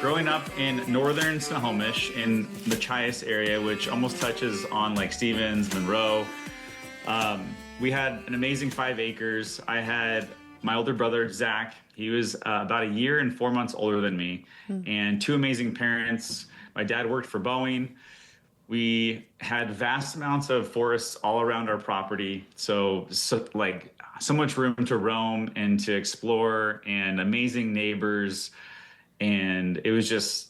growing up in northern Snohomish in the Chias area, which almost touches on like Stevens, Monroe, we had an amazing 5 acres. I had my older brother, Zach. He was about a year and 4 months older than me, and two amazing parents. My dad worked for Boeing. We had vast amounts of forests all around our property. So like so much room to roam and to explore and amazing neighbors. And it was just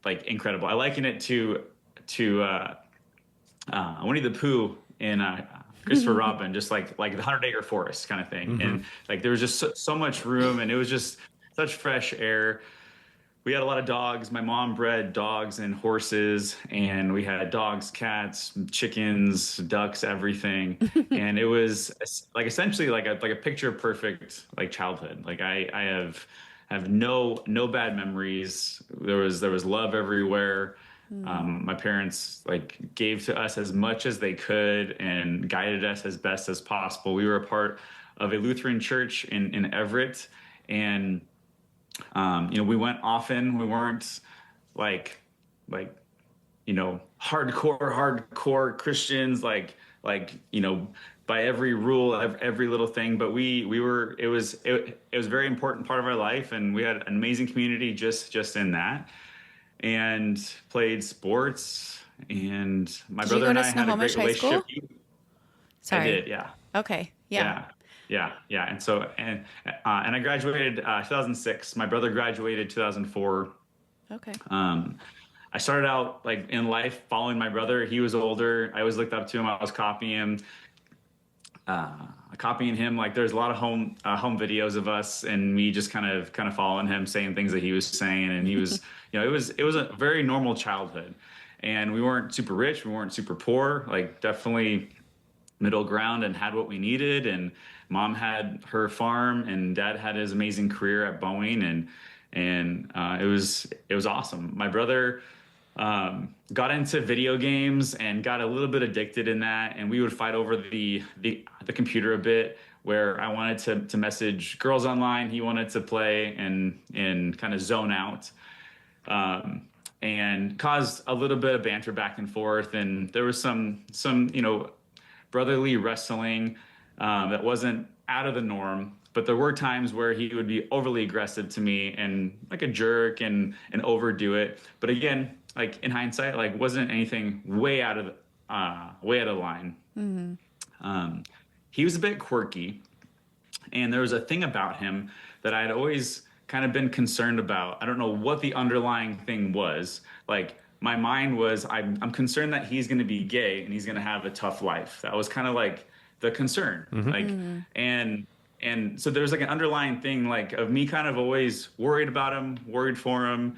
like incredible. I liken it to Winnie the Pooh in Christopher Robin, just like the 100 Acre Forest kind of thing. And like there was just so much room, and it was just such fresh air. We had a lot of dogs. My mom bred dogs and horses, and we had dogs, cats, chickens, ducks, everything. And it was like essentially like a picture perfect like childhood. Like I have no bad memories. There was love everywhere. My parents like gave to us as much as they could and guided us as best as possible. We were a part of a Lutheran church in Everett, and we went often. We weren't like hardcore Christians, by every rule, every little thing. But we were. It was a very important part of our life, and we had an amazing community just in that, and played sports. And my brother and I had a great relationship. Sorry. I did, yeah. Okay. Yeah. Yeah. And I graduated 2006. My brother graduated 2004. Okay. I started out like in life following my brother. He was older. I always looked up to him. I was copying him. Like there's a lot of home videos of us and me just kind of following him, saying things that he was saying. And he was, it was a very normal childhood. And we weren't super rich. We weren't super poor. Like definitely middle ground, and had what we needed. And mom had her farm, and dad had his amazing career at Boeing, and it was awesome. My brother got into video games and got a little bit addicted in that, and we would fight over the computer a bit, where I wanted to message girls online, he wanted to play and kind of zone out. And caused a little bit of banter back and forth, and there was some brotherly wrestling that wasn't out of the norm, but there were times where he would be overly aggressive to me and like a jerk and overdo it. But again, like in hindsight, like wasn't anything way out of the line. He was a bit quirky, and there was a thing about him that I'd always kind of been concerned about. I don't know what the underlying thing was. Like my mind was, I'm concerned that he's going to be gay and he's going to have a tough life. That was kind of like the concern. And so there was like an underlying thing like of me kind of always worried about him, worried for him,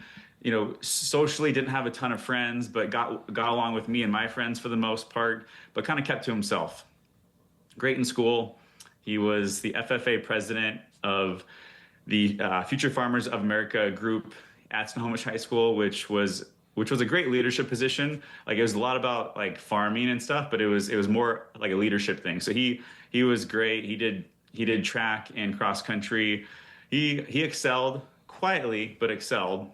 socially didn't have a ton of friends, but got along with me and my friends for the most part, but kind of kept to himself. Great in school. He was the FFA president of the Future Farmers of America group at Snohomish High School, which was a great leadership position. Like it was a lot about like farming and stuff, but it was more like a leadership thing. So he was great. He did track and cross country. He excelled quietly, but excelled.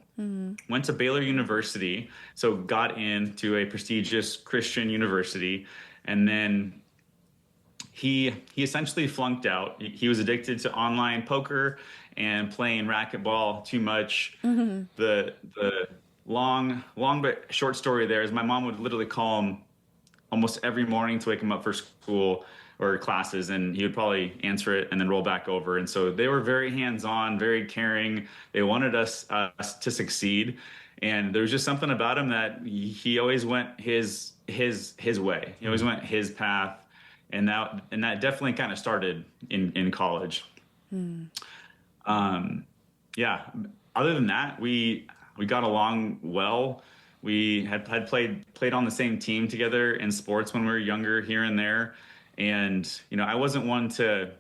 Went to Baylor University, so got into a prestigious Christian university, and then he essentially flunked out. He was addicted to online poker and playing racquetball too much. The long but short story there is my mom would literally call him almost every morning to wake him up for school or classes, and he would probably answer it and then roll back over. And so they were very hands-on, very caring. They wanted us to succeed, and there was just something about him that he always went his way. He always went his path, and that definitely kind of started in college. Yeah. Other than that, we got along well. We had played on the same team together in sports when we were younger, here and there. And I wasn't one to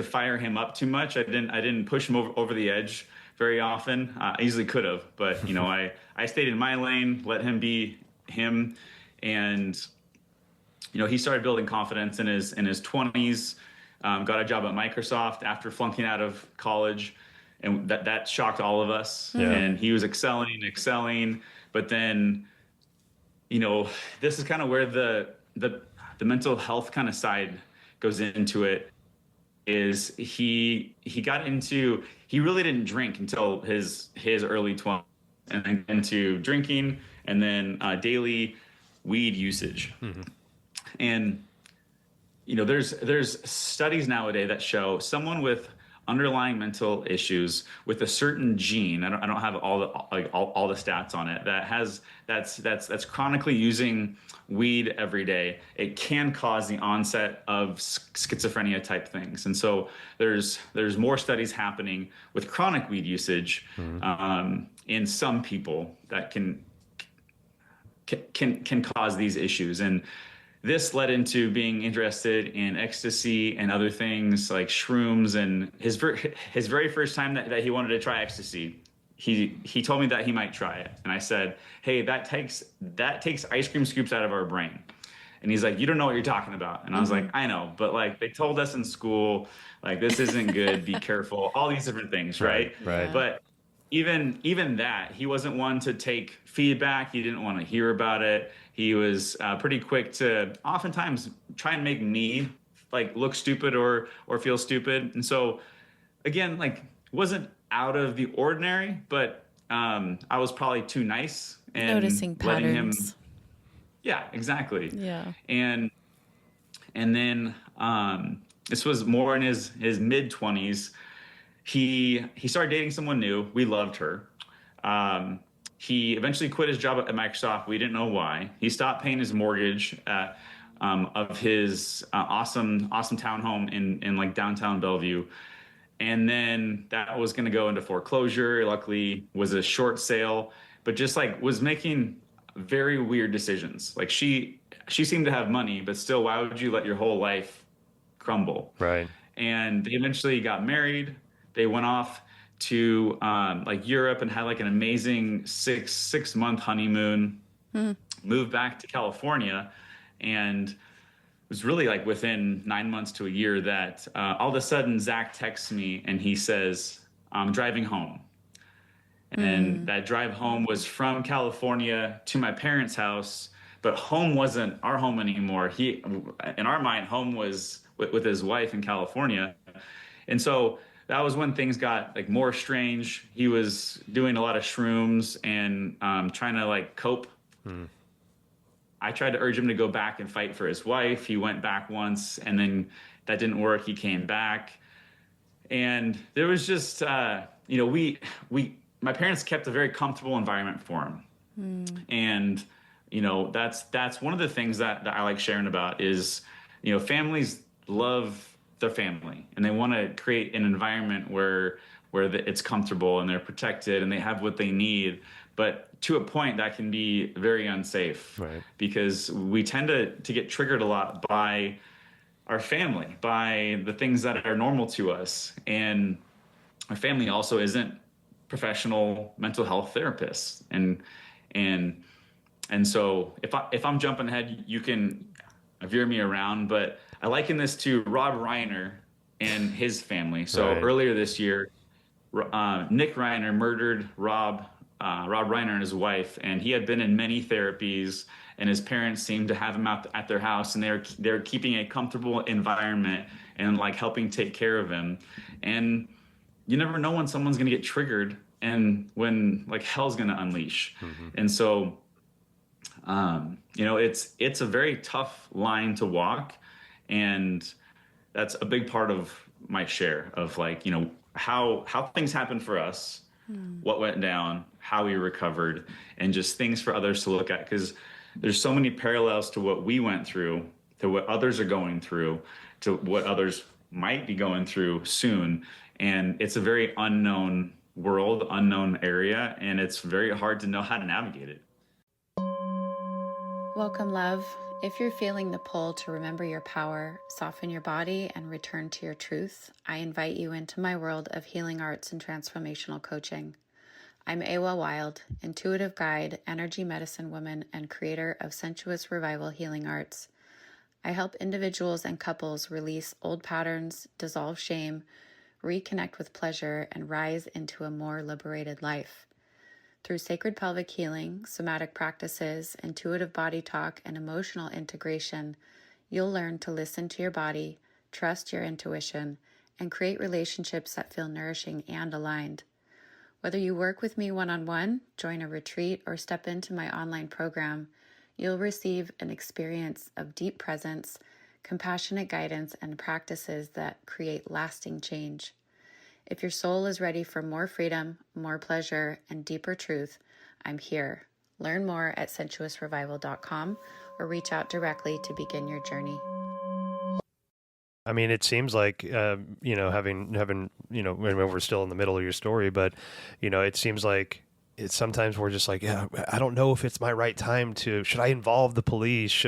fire him up too much. I didn't push him over the edge very often. I easily could have, but I stayed in my lane, let him be him, and he started building confidence in his 20s. Got a job at Microsoft after flunking out of college. and that shocked all of us. Yeah. And he was excelling, but then, this is kind of where the mental health kind of side goes into it. Is he really didn't drink until his early 20s, and then into drinking, and then daily weed usage. And there's studies nowadays that show someone with underlying mental issues with a certain gene. I don't have all the stats on it. That's chronically using weed every day. It can cause the onset of schizophrenia type things. And so there's more studies happening with chronic weed usage in some people that can cause these issues. And this led into being interested in ecstasy and other things like shrooms. And his very first time that he wanted to try ecstasy, he told me that he might try it. And I said, hey, that takes ice cream scoops out of our brain. And he's like, you don't know what you're talking about. And I was like, I know, but like they told us in school, like this isn't good, be careful, all these different things, right? Right. But even that, he wasn't one to take feedback. He didn't want to hear about it. He was pretty quick to oftentimes try and make me like look stupid or feel stupid. And so again, like wasn't out of the ordinary, but I was probably too nice and noticing letting him. patterns. Yeah, exactly. Yeah. And then this was more in his mid-20s. He started dating someone new. We loved her. He eventually quit his job at Microsoft. We didn't know why. He stopped paying his mortgage of his awesome townhome in like downtown Bellevue. And then that was going to go into foreclosure. Luckily, was a short sale, but just like was making very weird decisions. Like she seemed to have money, but still, why would you let your whole life crumble? Right. And they eventually got married. They went off to like Europe and had like an amazing six month honeymoon. Moved back to California, and it was really like within 9 months to a year that all of a sudden Zach texts me and he says, I'm driving home. And that drive home was from California to my parents' house, but home wasn't our home anymore. In our mind, home was with his wife in California. And so that was when things got like more strange. He was doing a lot of shrooms and trying to like cope. I tried to urge him to go back and fight for his wife. He went back once, and then that didn't work. He came back, and there was just my parents kept a very comfortable environment for him. And that's one of the things that I like sharing about is families love their family, and they want to create an environment where it's comfortable and they're protected and they have what they need. But to a point that can be very unsafe, right? Because we tend to get triggered a lot by our family, by the things that are normal to us. And our family also isn't professional mental health therapists. And so if I'm jumping ahead, you can veer me around, but I liken this to Rob Reiner and his family. So earlier this year, Nick Reiner murdered Rob Reiner and his wife, and he had been in many therapies, and his parents seemed to have him out at their house, and they're keeping a comfortable environment and like helping take care of him. And you never know when someone's going to get triggered and when like hell's going to unleash. And so it's a very tough line to walk, and that's a big part of my share of like how things happen for us, what went down, how we recovered, and just things for others to look at, because there's so many parallels to what we went through, to what others are going through, to what others might be going through soon. And it's a very unknown world, unknown area, and it's very hard to know how to navigate it. Welcome, love. If you're feeling the pull to remember your power, soften your body, and return to your truth, I invite you into my world of healing arts and transformational coaching. I'm Awa Wild, intuitive guide, energy medicine woman, and creator of Sensuous Revival Healing Arts. I help individuals and couples release old patterns, dissolve shame, reconnect with pleasure, and rise into a more liberated life. Through sacred pelvic healing, somatic practices, intuitive body talk, and emotional integration, you'll learn to listen to your body, trust your intuition, and create relationships that feel nourishing and aligned. Whether you work with me one-on-one, join a retreat, or step into my online program, you'll receive an experience of deep presence, compassionate guidance, and practices that create lasting change. If your soul is ready for more freedom, more pleasure, and deeper truth, I'm here. Learn more at sensuousrevival.com or reach out directly to begin your journey. I mean, it seems like, having, we're still in the middle of your story, but, it seems like sometimes we're just like, yeah, I don't know if it's my right time should I involve the police?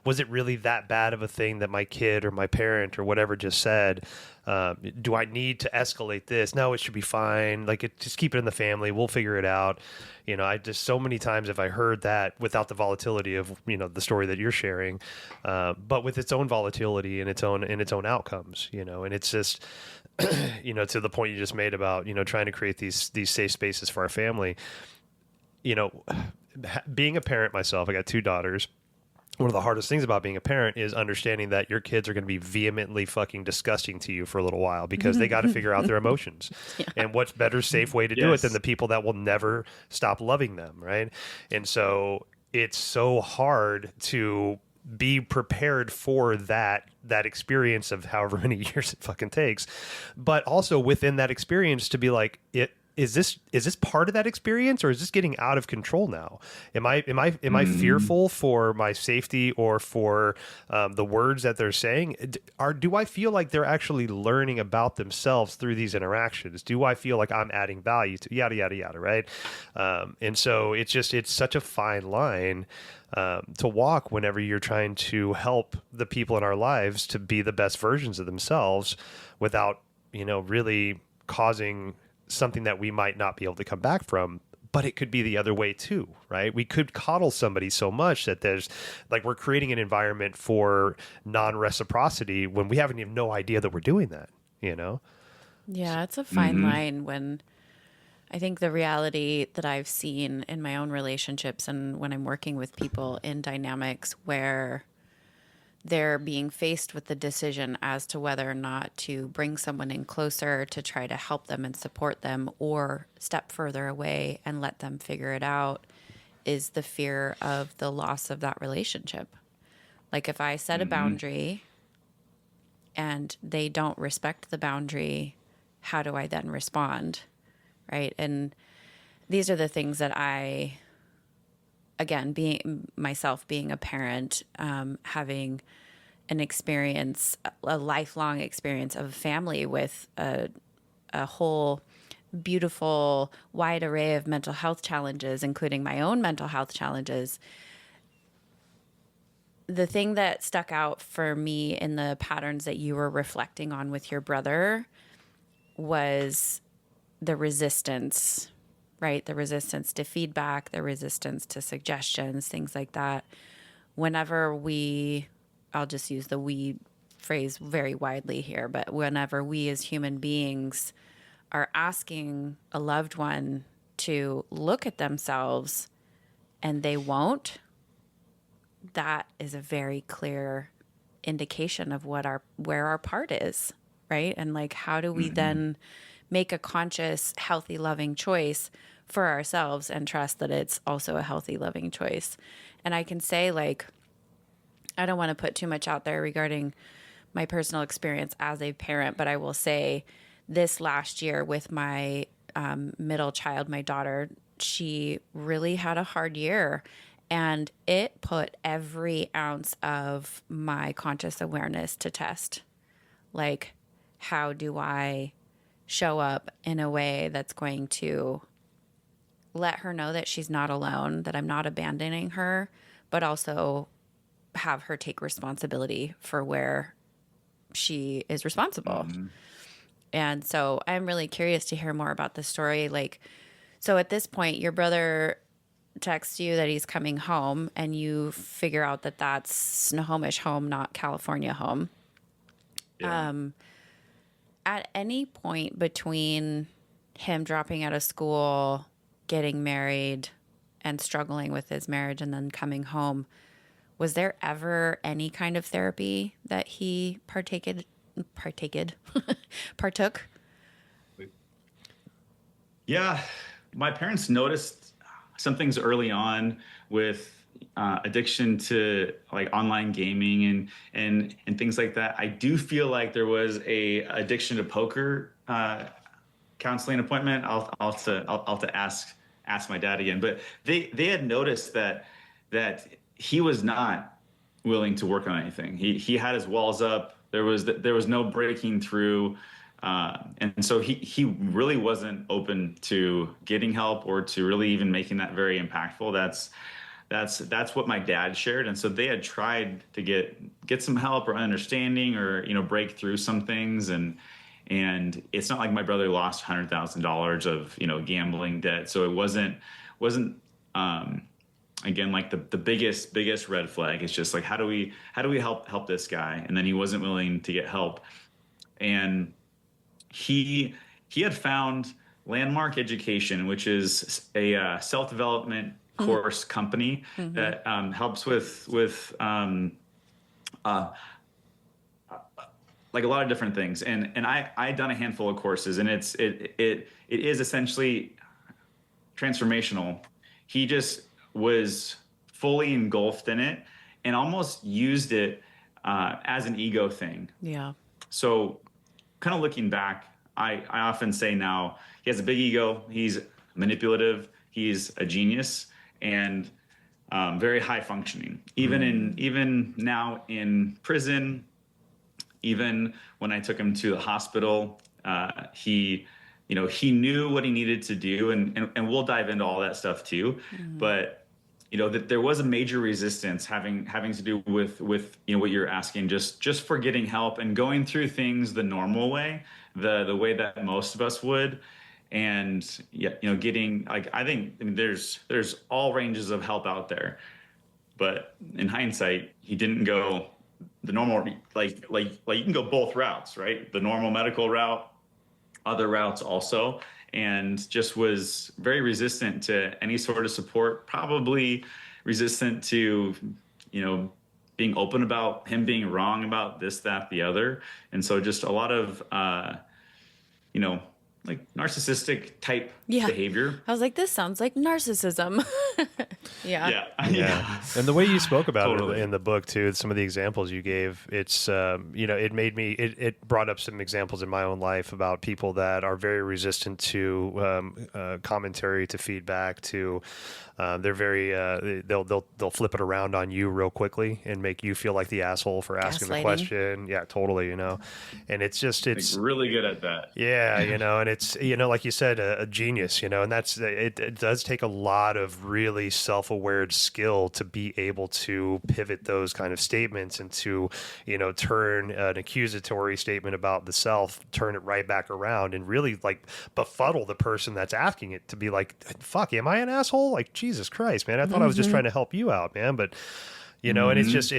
Was it really that bad of a thing that my kid or my parent or whatever just said? Do I need to escalate this? No, it should be fine. Just keep it in the family. We'll figure it out. I just, so many times have I heard that without the volatility of, the story that you're sharing, but with its own volatility and its own outcomes, and it's just, to the point you just made about, trying to create these safe spaces for our family. Being a parent myself, I got 2 daughters. One of the hardest things about being a parent is understanding that your kids are going to be vehemently fucking disgusting to you for a little while because they got to figure out their emotions. Yeah. And what's better safe way to do it than the people that will never stop loving them, right? And so it's so hard to be prepared for that experience of however many years it fucking takes, but also within that experience to be like, is this part of that experience, or is this getting out of control now? Am I fearful for my safety or for the words that they're saying? Do I feel like they're actually learning about themselves through these interactions? Do I feel like I'm adding value to yada yada yada, right? And so it's such a fine line to walk whenever you're trying to help the people in our lives to be the best versions of themselves without really causing something that we might not be able to come back from. But it could be the other way too, right? We could coddle somebody so much that there's we're creating an environment for non-reciprocity when we haven't even no idea that we're doing that, Yeah, it's a fine line when I think the reality that I've seen in my own relationships and when I'm working with people in dynamics where they're being faced with the decision as to whether or not to bring someone in closer to try to help them and support them or step further away and let them figure it out is the fear of the loss of that relationship. Like if I set a boundary and they don't respect the boundary, how do I then respond? Right? And these are the things that again, being a parent, having an experience, a lifelong experience of a family with a whole beautiful, wide array of mental health challenges, including my own mental health challenges. The thing that stuck out for me in the patterns that you were reflecting on with your brother was the resistance, right? The resistance to feedback, the resistance to suggestions, things like that. Whenever I'll just use the we phrase very widely here, but whenever we as human beings are asking a loved one to look at themselves and they won't, that is a very clear indication of where our part is, right? And how do we then make a conscious, healthy, loving choice for ourselves and trust that it's also a healthy, loving choice? And I can say I don't want to put too much out there regarding my personal experience as a parent, but I will say this last year with my middle child, my daughter, she really had a hard year, and it put every ounce of my conscious awareness to test. How do I show up in a way that's going to let her know that she's not alone, that I'm not abandoning her, but also have her take responsibility for where she is responsible. And so I'm really curious to hear more about the story. So at this point, your brother texts you that he's coming home and you figure out that that's Snohomish home, not California home. Yeah. at any point between him dropping out of school, getting married, and struggling with his marriage and then coming home, was there ever any kind of therapy that he partook? Yeah, my parents noticed some things early on with addiction to like online gaming and things like that. I do feel like there was a addiction to poker counseling appointment. I'll have to ask my dad again. But they had noticed that he was not willing to work on anything. He had his walls up. There was no breaking through. And so he really wasn't open to getting help or to really even making that very impactful. That's what my dad shared. And so they had tried to get some help or understanding or, break through some things. And it's not like my brother lost $100,000 of, gambling debt. So it wasn't again, like the biggest red flag. It's just like, how do we help this guy? And then he wasn't willing to get help. And he had found Landmark Education, which is a self-development course company that helps with like a lot of different things. And I had done a handful of courses, and it is essentially transformational. He just was fully engulfed in it and almost used it as an ego thing. Yeah. So kind of looking back, I often say now he has a big ego. He's manipulative. He's a genius and very high functioning. Even now in prison, even when I took him to the hospital, he knew what he needed to do, and we'll dive into all that stuff too. But that there was a major resistance having to do with what you're asking, just for getting help and going through things the normal way, the way that most of us would. And getting like, I mean, there's all ranges of help out there, but in hindsight, he didn't go the normal, like you can go both routes, right? The normal medical route, other routes also, and just was very resistant to any sort of support, probably resistant to, being open about him being wrong about this, that, the other. And so just a lot of, like narcissistic type behavior. I was like, this sounds like narcissism. Yeah. And the way you spoke about it in the book too, some of the examples you gave, it's, it made me, it brought up some examples in my own life about people that are very resistant to commentary, to feedback, to, they're very, they'll flip it around on you real quickly and make you feel like the asshole for asking the question. Yeah, totally. And it's just, it's really good at that. Yeah. And it's, like you said, a genius, and that's, it does take a lot of really self-aware skill to be able to pivot those kind of statements and to, turn an accusatory statement about the self, turn it right back around and really like befuddle the person that's asking it to be like, fuck, am I an asshole? Like, Jesus Christ, man. I thought I was just trying to help you out, man. But, and it's just,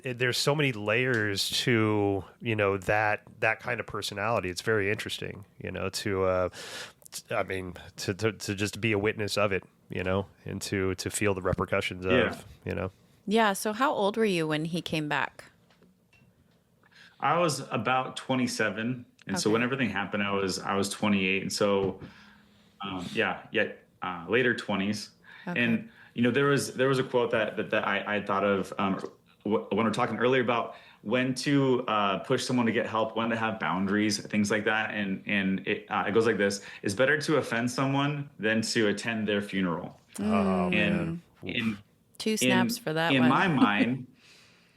there's so many layers to, that kind of personality. It's very interesting, to just be a witness of it, and to feel the repercussions of, Yeah. So how old were you when he came back? I was about 27. And so when everything happened, I was 28. And so, later 20s. Okay. And, there was a quote that I thought of when we were talking earlier about when to push someone to get help, when to have boundaries, things like that. And it goes like this: it's better to offend someone than to attend their funeral. Oh, and two snaps for that one. In my mind,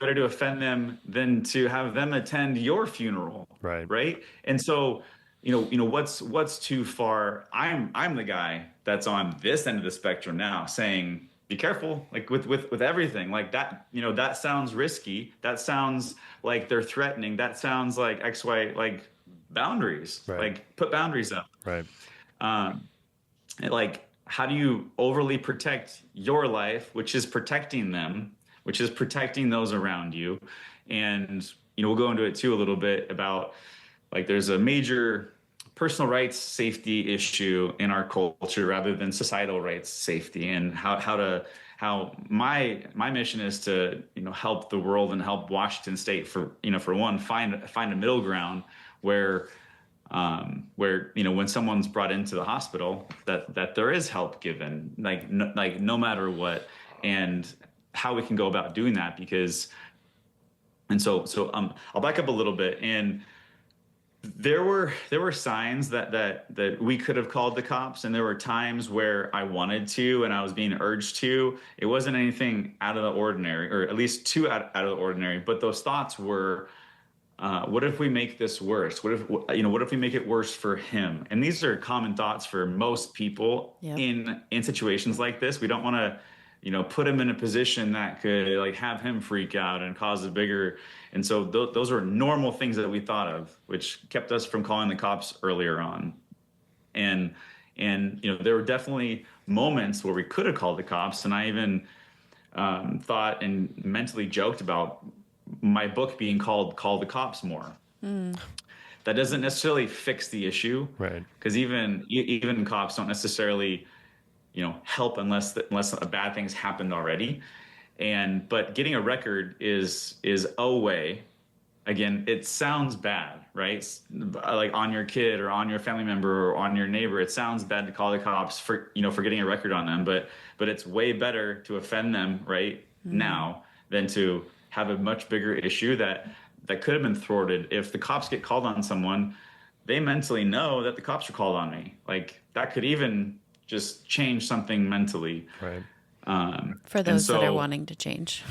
better to offend them than to have them attend your funeral. Right. And so, what's too far? I'm the guy that's on this end of the spectrum now saying, be careful, like with everything like that, that sounds risky. That sounds like they're threatening. That sounds like X, Y, like boundaries, like put boundaries up. Right. Like, how do you overly protect your life, which is protecting them, which is protecting those around you? And, we'll go into it too a little bit about like there's a major personal rights safety issue in our culture rather than societal rights safety, and how my mission is to, you know, help the world and help Washington State, for, you know, for one, find a middle ground where you know, when someone's brought into the hospital, that there is help given, like no matter what, and how we can go about doing that. Because I'll back up a little bit. And there were signs that we could have called the cops, and there were times where I wanted to and I was being urged to. It wasn't anything out of the ordinary, or at least too out of the ordinary, but those thoughts were, what if we make this worse? What if we make it worse for him? And these are common thoughts for most people. Yep. In situations like this. We don't want to, you know, put him in a position that could like have him freak out and cause a bigger. And so those are normal things that we thought of, which kept us from calling the cops earlier on. And you know, there were definitely moments where we could have called the cops, and I even thought and mentally joked about my book being called "Call the Cops More." That doesn't necessarily fix the issue, right? Because even cops don't necessarily, you know, help unless a bad thing's happened already. But getting a record is a way. Again, it sounds bad, right? Like on your kid or on your family member or on your neighbor, it sounds bad to call the cops for getting a record on them. But it's way better to offend them right now than to have a much bigger issue that could have been thwarted. If the cops get called on someone, they mentally know that the cops are called on me. Like that could even just change something mentally. Right. For those that are wanting to change.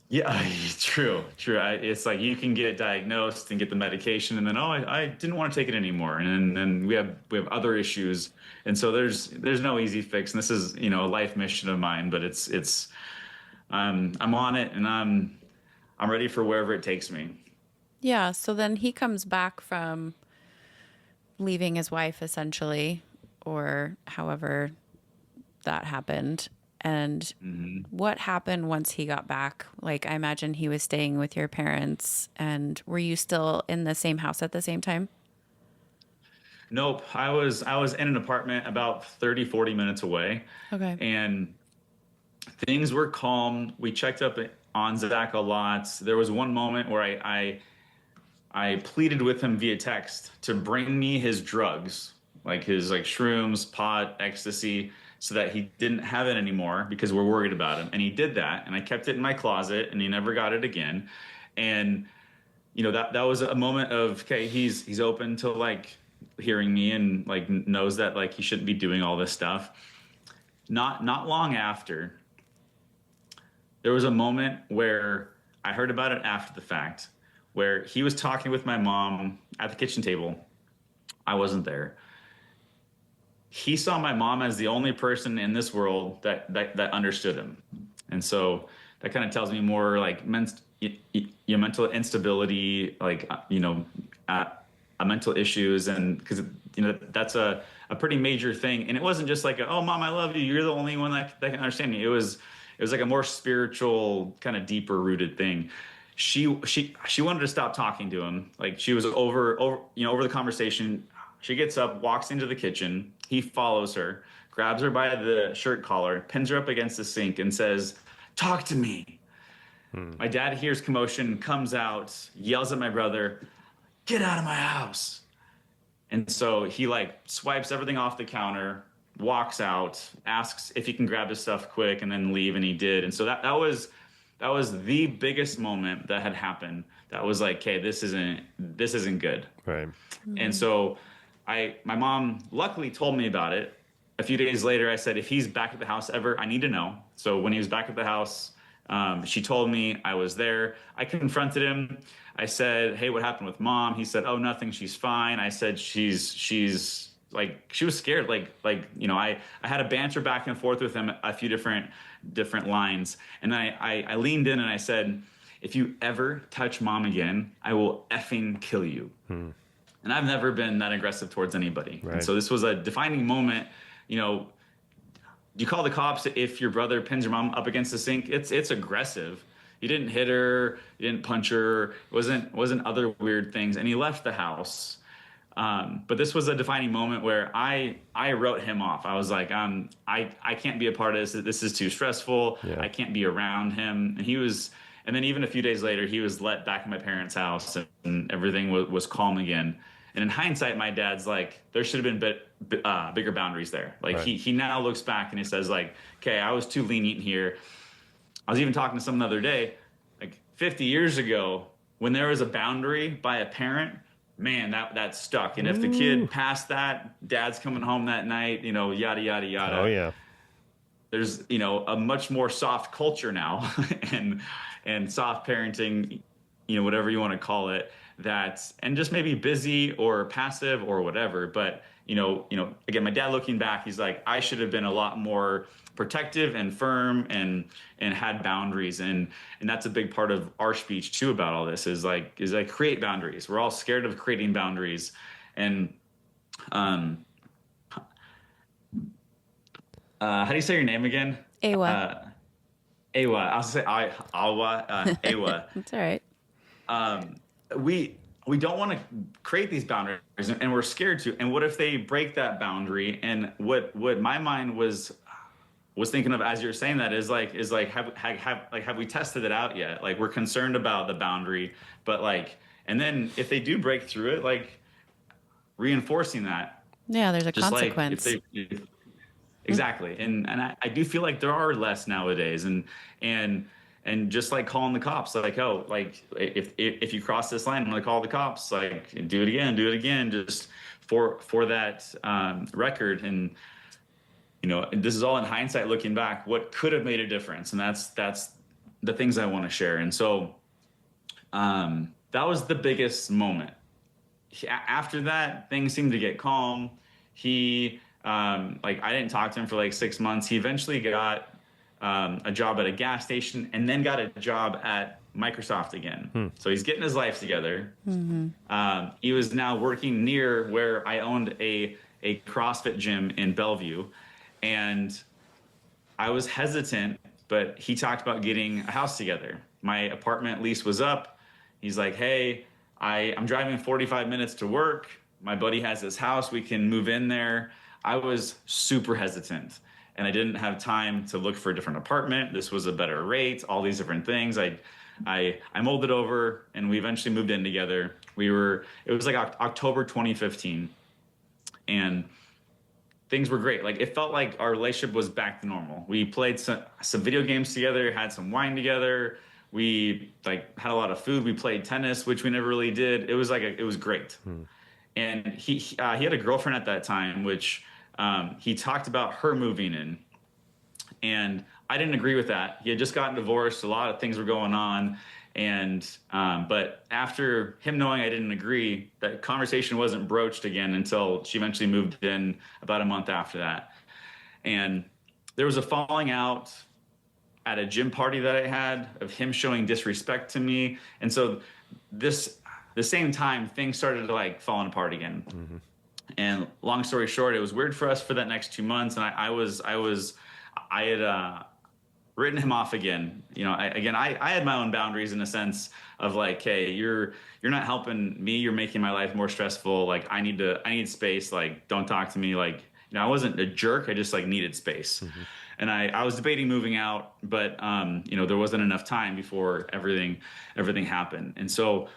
Yeah, true. It's like you can get diagnosed and get the medication, and then I didn't want to take it anymore, and then we have other issues, and so there's no easy fix. And this is, you know, a life mission of mine, but it's I'm on it, and I'm ready for wherever it takes me. Yeah. So then he comes back from leaving his wife, essentially, or however that happened. And what happened once he got back? Like, I imagine he was staying with your parents, and were you still in the same house at the same time? Nope. I was in an apartment about 30, 40 minutes away. Okay. And things were calm. We checked up on Zach a lot. There was one moment where I pleaded with him via text to bring me his drugs, like his shrooms, pot, ecstasy, so that he didn't have it anymore because we're worried about him. And he did that, and I kept it in my closet, and he never got it again. And you know, that was a moment of, okay, he's open to like hearing me, and like knows that like he shouldn't be doing all this stuff. Not long after, there was a moment where I heard about it after the fact, where he was talking with my mom at the kitchen table. I wasn't there. He saw my mom as the only person in this world that understood him. And so that kind of tells me more like your mental instability, like, you know, mental issues. And because, you know, that's a pretty major thing. And it wasn't just like, oh, Mom, I love you, you're the only one that can understand me. It was like a more spiritual, kind of deeper rooted thing. She wanted to stop talking to him. Like, she was over the conversation. She gets up, walks into the kitchen. He follows her, grabs her by the shirt collar, pins her up against the sink, and says, "Talk to me." My dad hears commotion, comes out, yells at my brother, "Get out of my house." And so he like swipes everything off the counter, walks out, asks if he can grab his stuff quick and then leave, and he did. And so that was the biggest moment that had happened. That was like, okay, this isn't good. Right. And so my mom luckily told me about it. A few days later, I said, if he's back at the house ever, I need to know. So when he was back at the house, she told me. I was there. I confronted him. I said, "Hey, what happened with Mom?" He said, "Oh, nothing. She's fine." I said, she's like, she was scared. Like, you know, I had a banter back and forth with him, a few different lines. And I leaned in and I said, "If you ever touch Mom again, I will effing kill you." And I've never been that aggressive towards anybody. Right. And so this was a defining moment. You know, you call the cops if your brother pins your mom up against the sink. It's aggressive. he didn't hit her, he didn't punch her, wasn't other weird things, and he left the house. But this was a defining moment where I wrote him off. I was like, I can't be a part of this. This is too stressful. Yeah. I can't be around him. And then even a few days later, he was let back in my parents' house, and everything was calm again. And in hindsight, my dad's like, there should have been bigger boundaries there. Like right. he now looks back and he says like, okay, I was too lenient here. I was even talking to someone the other day, like 50 years ago, when there was a boundary by a parent, man, that stuck. And if the kid passed that, dad's coming home that night, yada, yada, yada. Oh, yeah. There's, a much more soft culture now and soft parenting, whatever you want to call it, and just maybe busy or passive or whatever. But, again, my dad looking back, he's like, I should have been a lot more protective and firm and had boundaries. And that's a big part of our speech too about all this is create boundaries. We're all scared of creating boundaries. And, how do you say your name again? Awa. Awa. I'll say Awa. Awa. That's all right. We don't want to create these boundaries, and we're scared to. And what if they break that boundary? And what my mind was thinking of as you're saying that is have we tested it out yet? Like we're concerned about the boundary, but and then if they do break through it, reinforcing that. Yeah, there's a consequence. Exactly. And I do feel like there are less nowadays, and just like calling the cops, if you cross this line, I'm gonna call the cops, do it again, just for that record. And this is all in hindsight looking back, what could have made a difference. And that's the things I want to share. And so that was the biggest moment. After that, things seemed to get calm. I didn't talk to him for 6 months. He eventually got a job at a gas station and then got a job at Microsoft again. So he's getting his life together. Mm-hmm. He was now working near where I owned a CrossFit gym in Bellevue. And I was hesitant, but he talked about getting a house together. My apartment lease was up. He's like, hey, I'm driving 45 minutes to work. My buddy has his house. We can move in there. I was super hesitant, and I didn't have time to look for a different apartment. This was a better rate, all these different things. I mulled it over, and we eventually moved in together. It was October 2015, and things were great. It felt like our relationship was back to normal. We played some video games together, had some wine together. We had a lot of food. We played tennis, which we never really did. It was it was great. And he had a girlfriend at that time, which he talked about her moving in. And I didn't agree with that. He had just gotten divorced. A lot of things were going on. And but after him knowing I didn't agree, that conversation wasn't broached again until she eventually moved in about a month after that. And there was a falling out at a gym party that I had of him showing disrespect to me. And so the same time, things started falling apart again. Mm-hmm. And long story short, it was weird for us for that next 2 months. And I had written him off again. I had my own boundaries in a sense of hey, you're not helping me. You're making my life more stressful. I need space. Don't talk to me. I wasn't a jerk. I just needed space. Mm-hmm. And I was debating moving out, but there wasn't enough time before everything happened. And so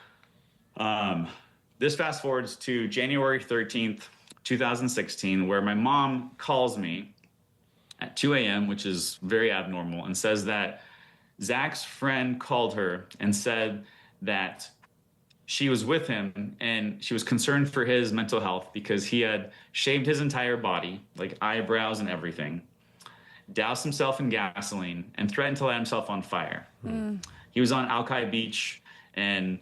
this fast forwards to January 13th, 2016, where my mom calls me at 2 a.m., which is very abnormal, and says that Zach's friend called her and said that she was with him and she was concerned for his mental health because he had shaved his entire body, eyebrows and everything, doused himself in gasoline, and threatened to light himself on fire. Mm. He was on Alki Beach, and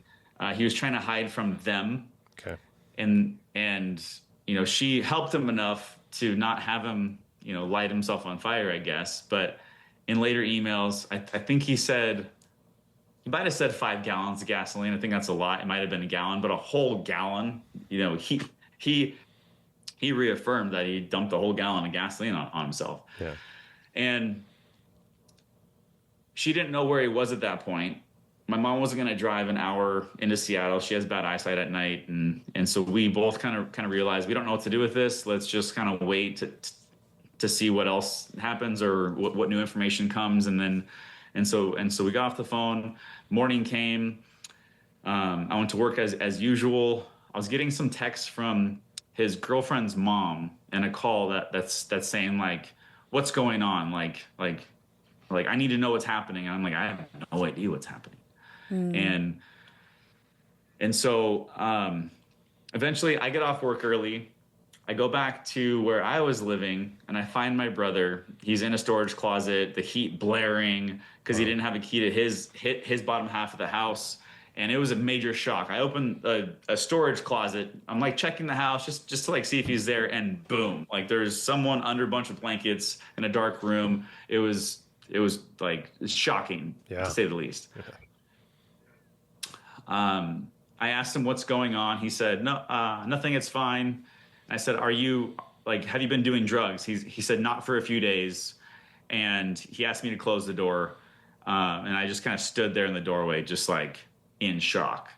he was trying to hide from them. Okay. And she helped him enough to not have him, light himself on fire, I guess. But in later emails, I think he might have said 5 gallons of gasoline. I think that's a lot. It might have been a gallon, but a whole gallon, he reaffirmed that he dumped a whole gallon of gasoline on himself. Yeah. And she didn't know where he was at that point. My mom wasn't going to drive an hour into Seattle. She has bad eyesight at night, and so we both kind of realized we don't know what to do with this. Let's just kind of wait to see what else happens or what new information comes, and so we got off the phone. Morning came. I went to work as usual. I was getting some texts from his girlfriend's mom and a call that's saying like, "What's going on?" Like I need to know what's happening. And I'm like, I have no idea what's happening. And so eventually I get off work early. I go back to where I was living and I find my brother. He's in a storage closet, the heat blaring because he didn't have a key to his bottom half of the house. And it was a major shock. I opened a storage closet. I'm like checking the house just to like see if he's there, and boom, like there's someone under a bunch of blankets in a dark room. It was like shocking, to say the least. I asked him what's going on. He said, no, nothing, it's fine. I said, have you been doing drugs? He said, not for a few days. And he asked me to close the door. And I just kind of stood there in the doorway, just like in shock.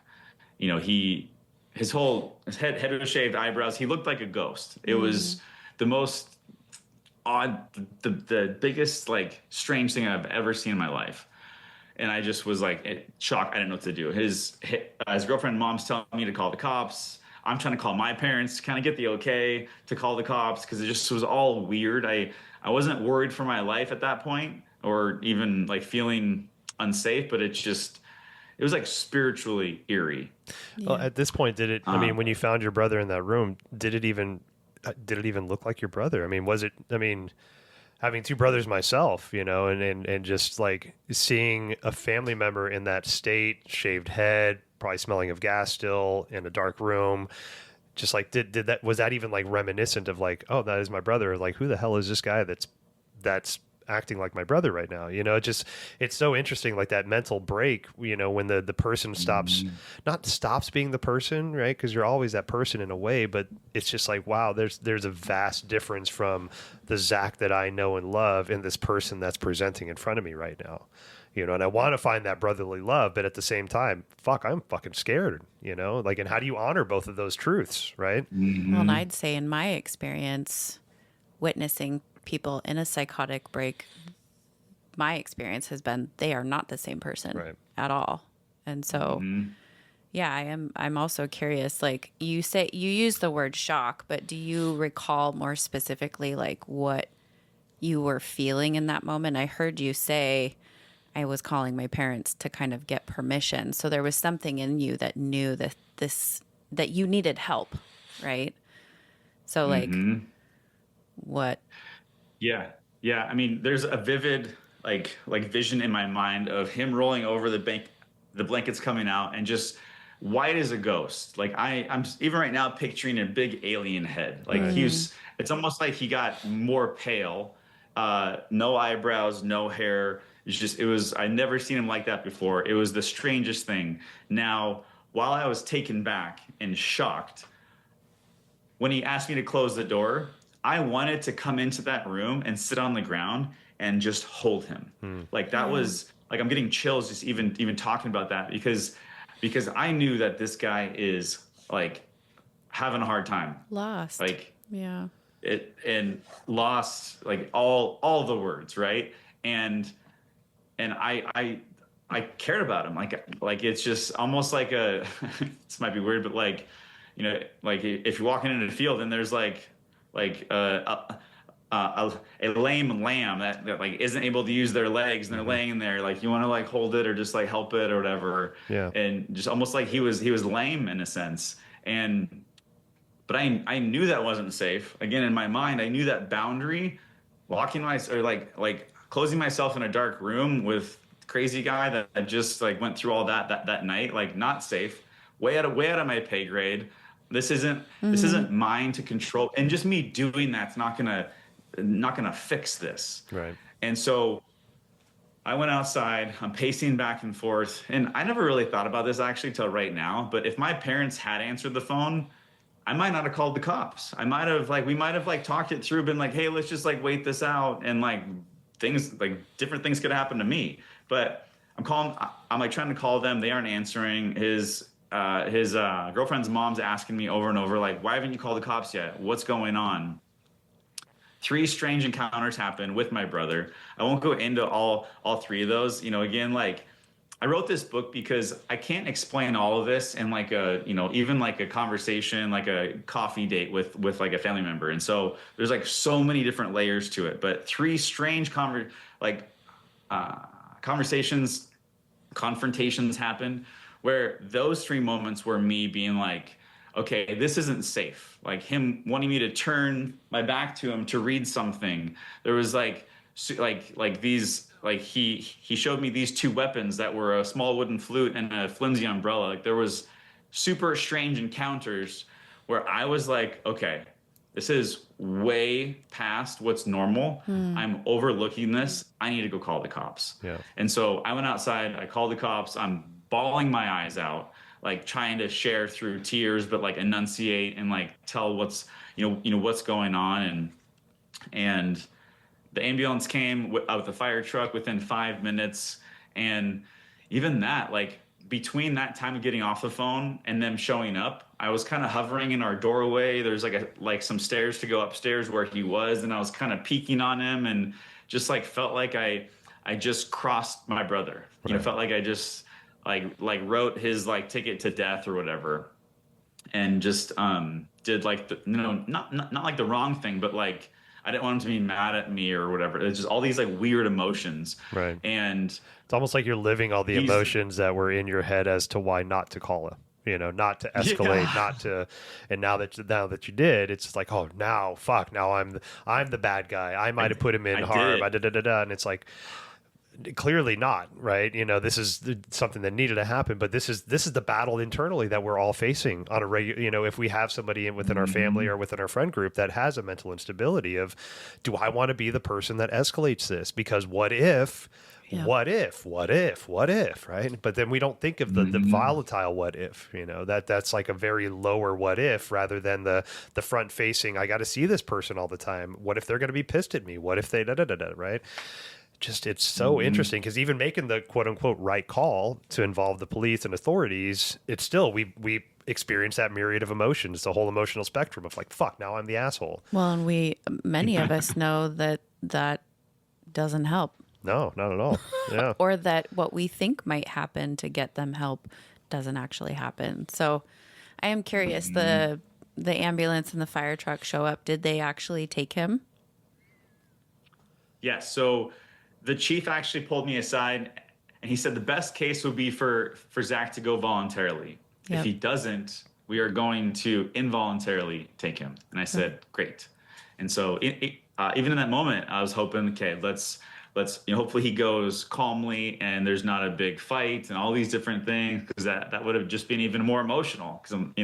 You know, his head was shaved, eyebrows. He looked like a ghost. It was the most odd, the biggest, like, strange thing I've ever seen in my life. And I just was like shocked. I didn't know what to do. His girlfriend, mom's telling me to call the cops. I'm trying to call my parents to kind of get the okay to call the cops because it just was all weird. I wasn't worried for my life at that point or even like feeling unsafe, but it was like spiritually eerie. Yeah. Well, at this point, I mean, when you found your brother in that room, did it even look like your brother? I mean, having two brothers myself, you know, and just like seeing a family member in that state, shaved head, probably smelling of gas still, in a dark room, just like was that even like reminiscent of like, oh, that is my brother? Like, who the hell is this guy that's acting like my brother right now? You know, it's so interesting, like that mental break, you know, when the person not stops being the person, right? Because you're always that person in a way, but it's just like, wow, there's a vast difference from the Zach that I know and love and this person that's presenting in front of me right now. You know, and I want to find that brotherly love, but at the same time, I'm fucking scared, you know, like, and how do you honor both of those truths, right? Well, and I'd say in my experience, witnessing people in a psychotic break, my experience has been they are not the same person at all. And so, yeah, I'm also curious, like you use the word shock, but do you recall more specifically like what you were feeling in that moment? I heard you say, I was calling my parents to kind of get permission. So there was something in you that knew that that you needed help, right? So like what? Yeah. I mean, there's a vivid like vision in my mind of him rolling over the blankets coming out and just white as a ghost. Like I'm even right now picturing a big alien head. Like it's almost like he got more pale, no eyebrows, no hair. I never seen him like that before. It was the strangest thing. Now, while I was taken back and shocked, when he asked me to close the door, I wanted to come into that room and sit on the ground and just hold him. Like that was like, I'm getting chills just even talking about that because I knew that this guy is like having a hard time. Lost. Like, yeah. And lost, like all the words. Right. And I cared about him. Like it's just almost like this might be weird, but like, you know, like if you're walking into the field and there's like a lame lamb that like isn't able to use their legs and they're laying in there, like you want to like hold it or just like help it or whatever. Yeah. And just almost like he was lame in a sense. But I knew that wasn't safe. Again, in my mind, I knew that boundary, closing myself in a dark room with a crazy guy that just like went through all that night, like not safe, way out of my pay grade. This isn't mine to control, and just me doing that's not gonna fix this. Right. And so I went outside. I'm pacing back and forth, and I never really thought about this actually till right now. But if my parents had answered the phone, I might not have called the cops. We might have talked it through, been like, hey, let's just like wait this out, and like different things could happen to me. But I'm like trying to call them. They aren't answering. His girlfriend's mom's asking me over and over, like, why haven't you called the cops yet? What's going on? 3 strange encounters happened with my brother. I won't go into all 3 of those. Again, like, I wrote this book because I can't explain all of this in like even like a conversation, like a coffee date with like a family member. And so there's like so many different layers to it. But 3 strange confrontations happened, where those 3 moments were me being like, okay, this isn't safe. Like him wanting me to turn my back to him to read something. There was like these, like he showed me these 2 weapons that were a small wooden flute and a flimsy umbrella. Like there was super strange encounters where I was like, okay, this is way past what's normal. I'm overlooking this. I need to go call the cops. Yeah. And so I went outside, I called the cops. I'm bawling my eyes out, like trying to share through tears, but like enunciate and like tell what's, what's going on. And the ambulance came with a fire truck within 5 minutes. And even that, like between that time of getting off the phone and them showing up, I was kind of hovering in our doorway. There's like some stairs to go upstairs where he was. And I was kind of peeking on him and just like felt like I just crossed my brother. Right. Felt like I just like wrote his like ticket to death or whatever. And just did like not like the wrong thing, but like I didn't want him to be mad at me or whatever. It's just all these like weird emotions. Right. And it's almost like you're living all the emotions that were in your head as to why not to call him, not to escalate, not to, and now that you did, it's like, oh, now I'm the bad guy. I might have put him in harm. And it's like, clearly not, right? This is something that needed to happen, but this is the battle internally that we're all facing on a regular. If we have somebody within our family or within our friend group that has a mental instability of, do I want to be the person that escalates this? Because what if, right? But then we don't think of the volatile what if, that's like a very lower what if rather than the front facing, I got to see this person all the time. What if they're going to be pissed at me? What if they right? Just, it's so interesting because even making the quote unquote right call to involve the police and authorities, it's still, we experience that myriad of emotions, the whole emotional spectrum of like, fuck, now I'm the asshole. Well, and many of us know that doesn't help. No, not at all. Yeah. Or that what we think might happen to get them help doesn't actually happen. So I am curious, the ambulance and the fire truck show up. Did they actually take him? Yeah. So the chief actually pulled me aside and he said the best case would be for Zach to go voluntarily. Yep. If he doesn't, we are going to involuntarily take him. And I said, great. And so even in that moment, I was hoping, okay, let's hopefully he goes calmly and there's not a big fight and all these different things, because that would have just been even more emotional, because I'm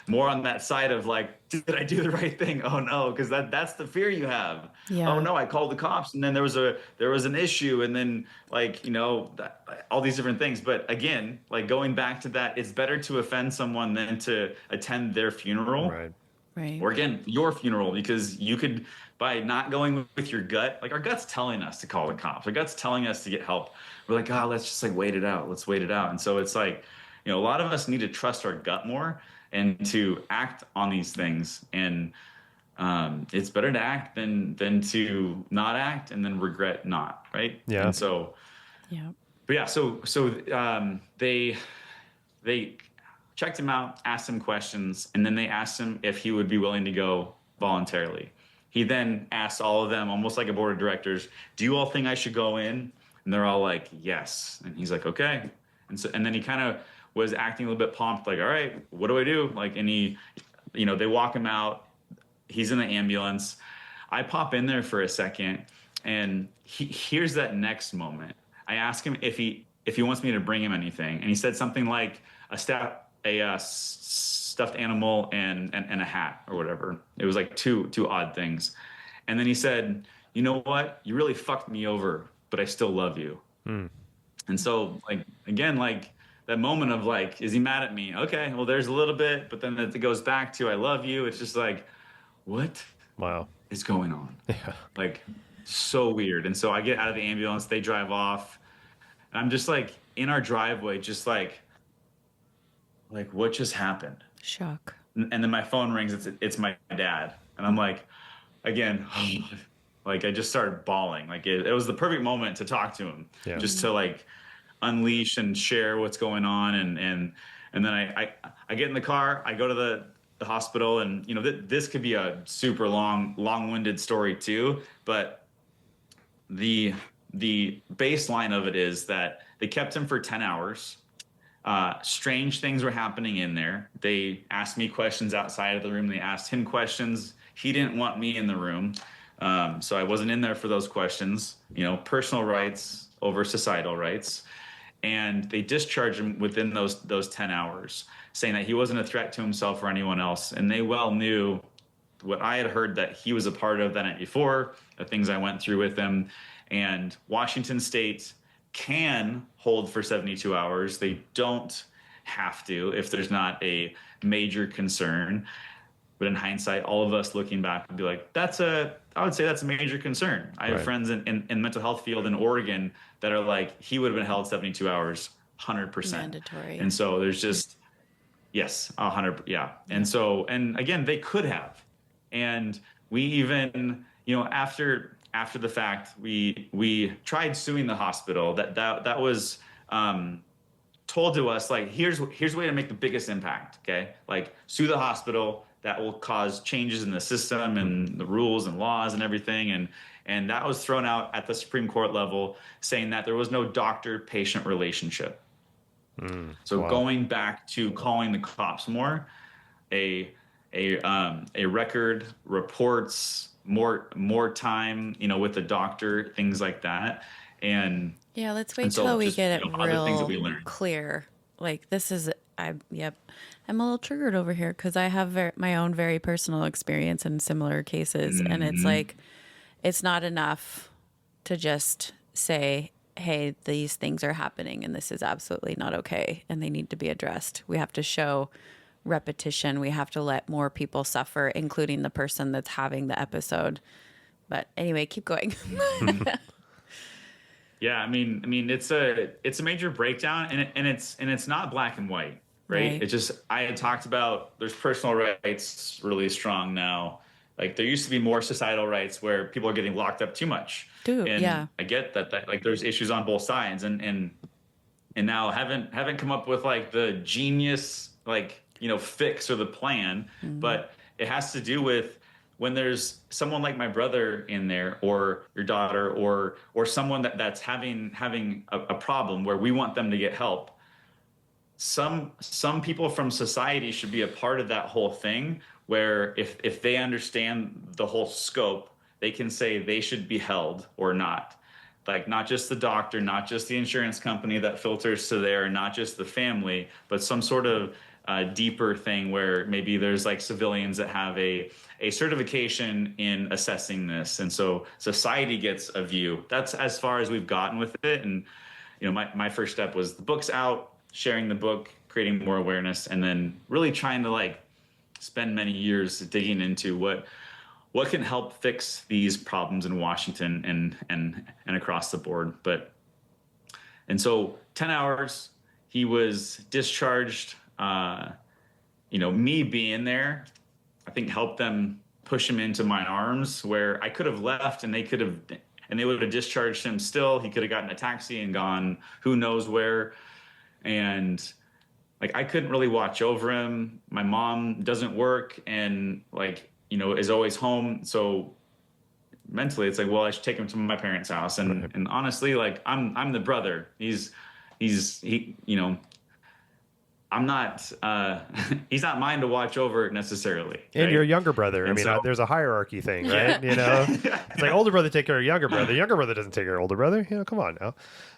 more on that side of like, did I do the right thing? Oh no, because that's the fear you have. Yeah. Oh no, I called the cops and then there was an issue and then like all these different things. But again, like going back to that, it's better to offend someone than to attend their funeral. Right. Or again, your funeral, because you could, by not going with your gut, like our gut's telling us to call the cops. Our gut's telling us to get help. We're like, let's just like wait it out. Let's wait it out. And so it's like, a lot of us need to trust our gut more and to act on these things. And it's better to act than to not act and then regret not, right? Yeah. And so, yeah. But yeah, so they checked him out, asked him questions, and then they asked him if he would be willing to go voluntarily. He then asked all of them, almost like a board of directors, do you all think I should go in? And they're all like, yes. And he's like, okay. And then he kind of was acting a little bit pumped, like, all right, what do I do? Like, and he, they walk him out. He's in the ambulance. I pop in there for a second, and here's that next moment. I ask him if he wants me to bring him anything, and he said something like a stuffed animal and a hat or whatever. It was like two odd things. And then he said, you know what? You really fucked me over, but I still love you. And so like, again, like that moment of like, is he mad at me? Okay, well there's a little bit, but then it goes back to, I love you. It's just like, what wow is going on? Yeah. Like, So weird. And so I get out of the ambulance, they drive off, and I'm just like in our driveway, just like what just happened? Shock. And then my phone rings. It's my dad, and I'm like, again, like I just started bawling. Like it was the perfect moment to talk to him, Yeah. just to like unleash and share what's going on, and then I get in the car, I go to the hospital, and this could be a super long-winded story too, but the the baseline of it is that they kept him for 10 hours. Strange things were happening in there. They asked me questions outside of the room. They asked him questions. He didn't want me in the room. So I wasn't in there for those questions, personal rights over societal rights. And they discharged him within those 10 hours, saying that he wasn't a threat to himself or anyone else. And they well knew what I had heard that he was a part of the night before, the things I went through with him. And Washington State can hold for 72 hours. They don't have to if there's not a major concern. But in hindsight, all of us looking back would be like, I would say that's a major concern. I have Right. friends in the mental health field in Oregon that are like, he would have been held 72 hours, 100%. Mandatory. And so there's just, yes, 100. Yeah. And so, and again, they could have. And we even, after the fact, we tried suing the hospital. That was told to us, like, here's a way to make the biggest impact. Okay, like sue the hospital. That will cause changes in the system and the rules and laws and everything. And that was thrown out at the Supreme Court level, saying that there was no doctor-patient relationship. So wow. going back to calling the cops more, a record reports more time, with the doctor, things like that. And Yeah, let's wait and so till we just, get it other things that we real learned. clear. Like this is, yep. I'm a little triggered over here because I have my own very personal experience in similar cases. And it's like, it's not enough to just say, hey, these things are happening and this is absolutely not okay and they need to be addressed. We have to show repetition. We have to let more people suffer, including the person that's having the episode. But anyway, keep going. Yeah, I mean, it's a major breakdown, and it's not black and white, right? Right. It's just, I had talked about, there's personal rights really strong now. Like there used to be more societal rights where people are getting locked up too much. Dude, And yeah. I get that like there's issues on both sides, and now haven't come up with like the genius fix or the plan, but it has to do with when there's someone like my brother in there, or your daughter, or someone that's having a problem where we want them to get help. Some people from society should be a part of that whole thing, where if they understand the whole scope, they can say they should be held or not. Like not just the doctor, not just the insurance company that filters to there, not just the family, but some sort of deeper thing where maybe there's like civilians that have a certification in assessing this. And so society gets a view. That's as far as we've gotten with it. And, my first step was the book's out, sharing the book, creating more awareness, and then really trying to like spend many years digging into what can help fix these problems in Washington and across the board. And so 10 hours, he was discharged. Me being there, I think helped them push him into my arms, where I could have left and they would have discharged him still. He could have gotten a taxi and gone who knows where. And like, I couldn't really watch over him. My mom doesn't work and is always home. So mentally it's like, well, I should take him to my parents' house. And honestly, like I'm the brother. I'm not, he's not mine to watch over necessarily. And right? you're a younger brother. And There's a hierarchy thing, right? Yeah. It's like older brother take care of younger brother. Younger brother doesn't take care of older brother. Come on now.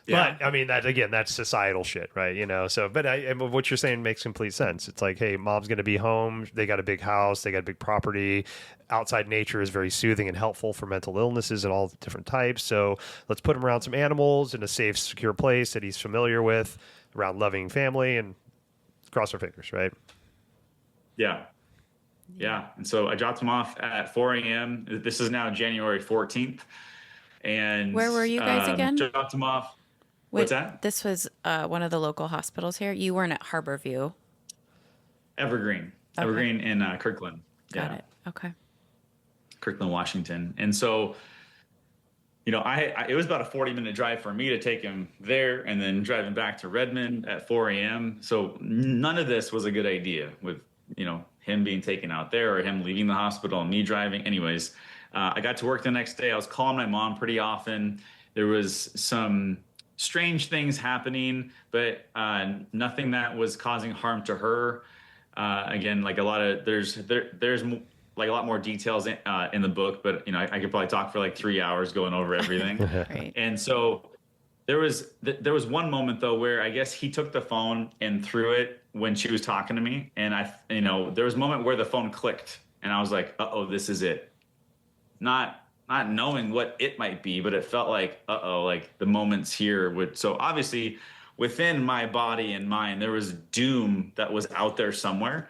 Yeah. But that's societal shit, right? So, but what you're saying makes complete sense. It's like, hey, mom's going to be home. They got a big house. They got a big property. Outside nature is very soothing and helpful for mental illnesses and all the different types. So let's put him around some animals in a safe, secure place that he's familiar with, around loving family, and cross our fingers, right? Yeah. And so I dropped him off at 4 a.m. This is now January 14th. and Where were you guys again? dropped him off. What's Wait, that? this was one of the local hospitals here. You weren't at Harborview. Evergreen, Okay. Evergreen in Kirkland. Got Yeah, it. Okay. Kirkland, Washington. And so, it was about a 40-minute drive for me to take him there and then driving back to Redmond at 4 a.m. So none of this was a good idea with, him being taken out there or him leaving the hospital and me driving. Anyways, I got to work the next day. I was calling my mom pretty often. There was some strange things happening, but nothing that was causing harm to her. Again, like there's like a lot more details in the book, but I could probably talk for like 3 hours going over everything. Right. And so there was one moment though where I guess he took the phone and threw it when she was talking to me, and there was a moment where the phone clicked, and I was like, "Uh-oh, this is it." Not knowing what it might be, but it felt like, uh-oh, like the moments here would. So obviously, within my body and mind, there was doom that was out there somewhere,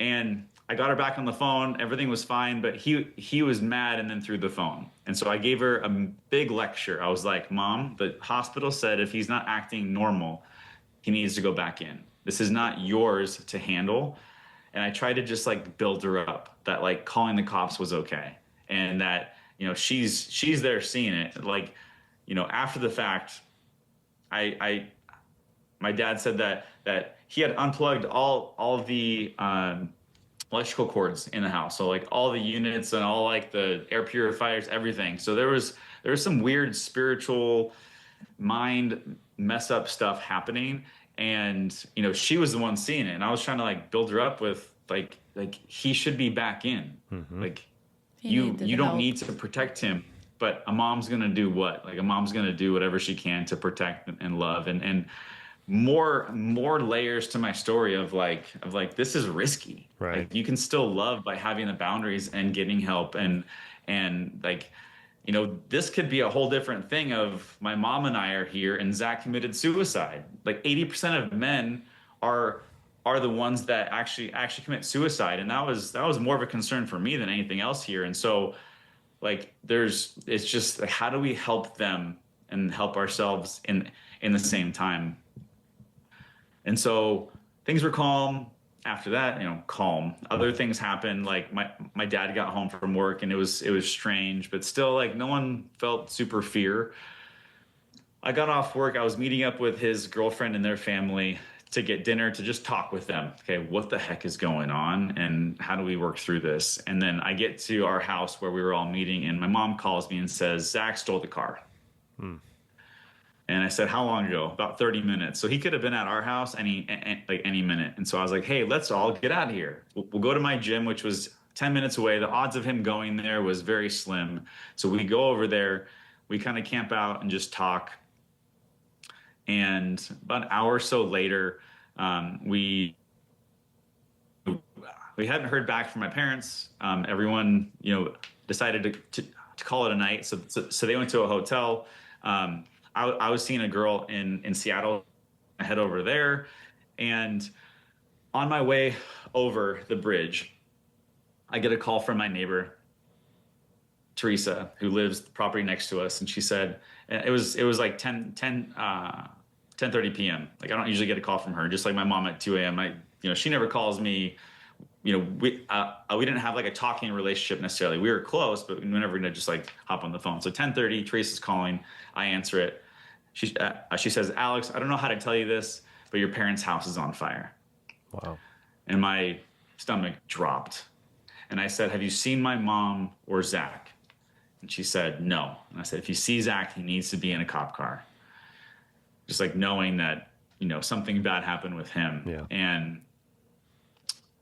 and I got her back on the phone. Everything was fine, but he was mad and then threw the phone. And so I gave her a big lecture. I was like, Mom, the hospital said if he's not acting normal, he needs to go back in. This is not yours to handle. And I tried to just like build her up that like calling the cops was okay. And that, she's there seeing it. Like, after the fact, my dad said that he had unplugged all of the electrical cords in the house, so like all the units and all like the air purifiers, everything. So there was some weird spiritual mind mess up stuff happening, and she was the one seeing it, and I was trying to like build her up with like he should be back in. Like you don't need to protect him, but a mom's gonna do what? Like a mom's gonna do whatever she can to protect and love, and more layers to my story of like this is risky. Right. Like you can still love by having the boundaries and getting help, and like this could be a whole different thing of my mom and I are here and Zach committed suicide. Like 80% of men are the ones that actually commit suicide, and that was more of a concern for me than anything else here. And so like it's just like, how do we help them and help ourselves in the same time? And so things were calm after that, calm. Other things happened. Like my dad got home from work and it was strange, but still like no one felt super fear. I got off work. I was meeting up with his girlfriend and their family to get dinner, to just talk with them. Okay, what the heck is going on and how do we work through this? And then I get to our house where we were all meeting, and my mom calls me and says, Zach stole the car. And I said, how long ago? About 30 minutes. So he could have been at our house any minute. And so I was like, hey, let's all get out of here. We'll go to my gym, which was 10 minutes away. The odds of him going there was very slim. So we go over there, we kind of camp out and just talk. And about an hour or so later, we hadn't heard back from my parents. Everyone, decided to call it a night. So they went to a hotel. I was seeing a girl in Seattle. I head over there, and on my way over the bridge, I get a call from my neighbor, Teresa, who lives the property next to us, and she said it was like 10:30 p.m. Like I don't usually get a call from her, just like my mom at 2 a.m. She never calls me. We didn't have like a talking relationship necessarily. We were close, but we were never gonna just like hop on the phone. So 10:30, Teresa's calling. I answer it. She says, Alex, I don't know how to tell you this, but your parents' house is on fire. Wow. And my stomach dropped. And I said, have you seen my mom or Zach? And she said, no. And I said, if you see Zach, he needs to be in a cop car. Just like knowing that, something bad happened with him. Yeah. And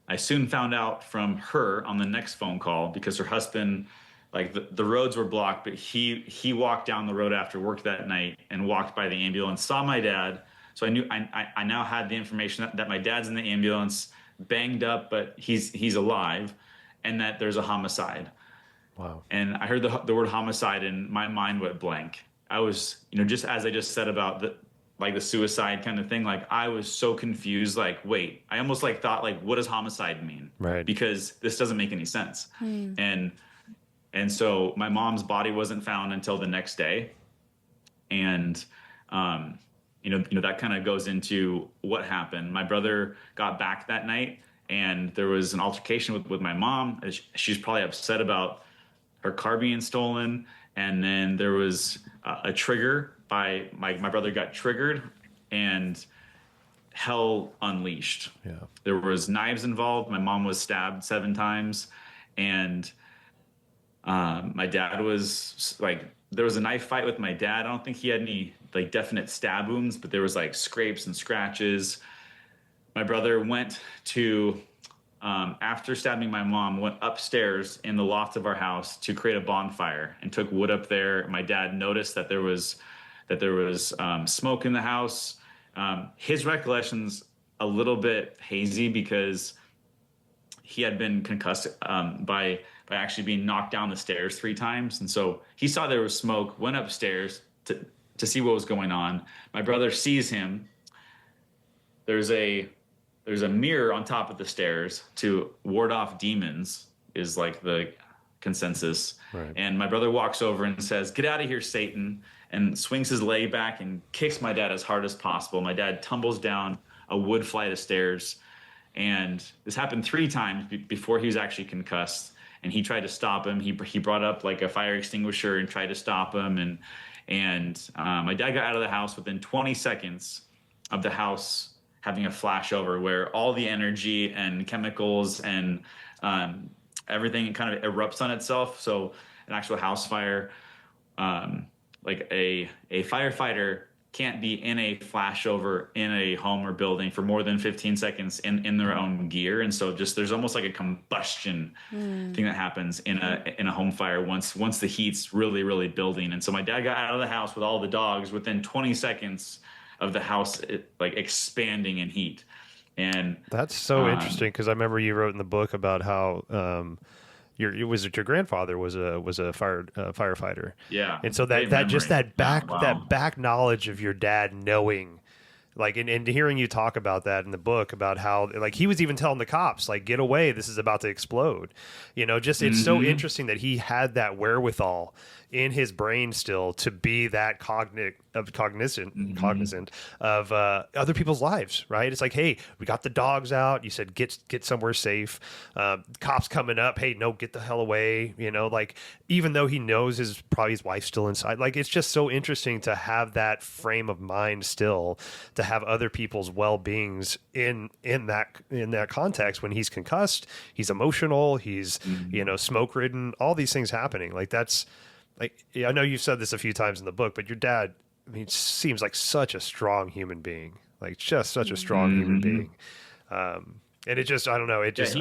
I soon found out from her on the next phone call, because her husband, like the roads were blocked, but he walked down the road after work that night and walked by the ambulance, saw my dad. So I knew I now had the information that my dad's in the ambulance, banged up, but he's alive, and that there's a homicide. Wow. And I heard the word homicide and my mind went blank. I was, just as I just said about the suicide kind of thing, like I was so confused, like, wait, I almost like thought like, what does homicide mean? Right. Because this doesn't make any sense. And And so my mom's body wasn't found until the next day. And, that kind of goes into what happened. My brother got back that night, and there was an altercation with my mom. She's probably upset about her car being stolen. And then there was a trigger by my brother got triggered, and hell unleashed. Yeah. There was knives involved. My mom was stabbed 7 times, and my dad was like, there was a knife fight with my dad. I don't think he had any like definite stab wounds, but there was like scrapes and scratches. My brother went to, after stabbing my mom, went upstairs in the loft of our house to create a bonfire and took wood up there. My dad noticed that there was smoke in the house. His recollection's a little bit hazy because he had been concussed by actually being knocked down the stairs 3 times. And so he saw there was smoke, went upstairs to see what was going on. My brother sees him. There's a mirror on top of the stairs to ward off demons, is like the consensus. Right. And my brother walks over and says, "Get out of here, Satan," and swings his leg back and kicks my dad as hard as possible. My dad tumbles down a wood flight of stairs. And this happened 3 times before he was actually concussed. And he tried to stop him. He brought up like a fire extinguisher and tried to stop him. And my dad got out of the house within 20 seconds of the house having a flashover where all the energy and chemicals and everything kind of erupts on itself. So an actual house fire, like a firefighter can't be in a flashover in a home or building for more than 15 seconds in their own gear. And so just there's almost like a combustion thing that happens in a home fire once the heat's really, really building. And so my dad got out of the house with all the dogs within 20 seconds of the house like expanding in heat. And that's so interesting, because I remember you wrote in the book about how your grandfather was a firefighter. Yeah. And so that back knowledge of your dad knowing, like, and hearing you talk about that in the book, about how like he was even telling the cops, like, get away, this is about to explode. It's so interesting that he had that wherewithal in his brain still to be that cognizant of other people's lives, right? It's like, hey, we got the dogs out. You said get somewhere safe. Cops coming up. Hey, no, get the hell away. Like, even though he knows his wife's still inside. Like, it's just so interesting to have that frame of mind still, to have other people's well-beings in that context. When he's concussed, he's emotional, he's smoke ridden, all these things happening. Like, that's. Like, I know you've said this a few times in the book, but your dad, I mean, seems like such a strong human being, like just such a strong human being. And it just, I don't know, it just,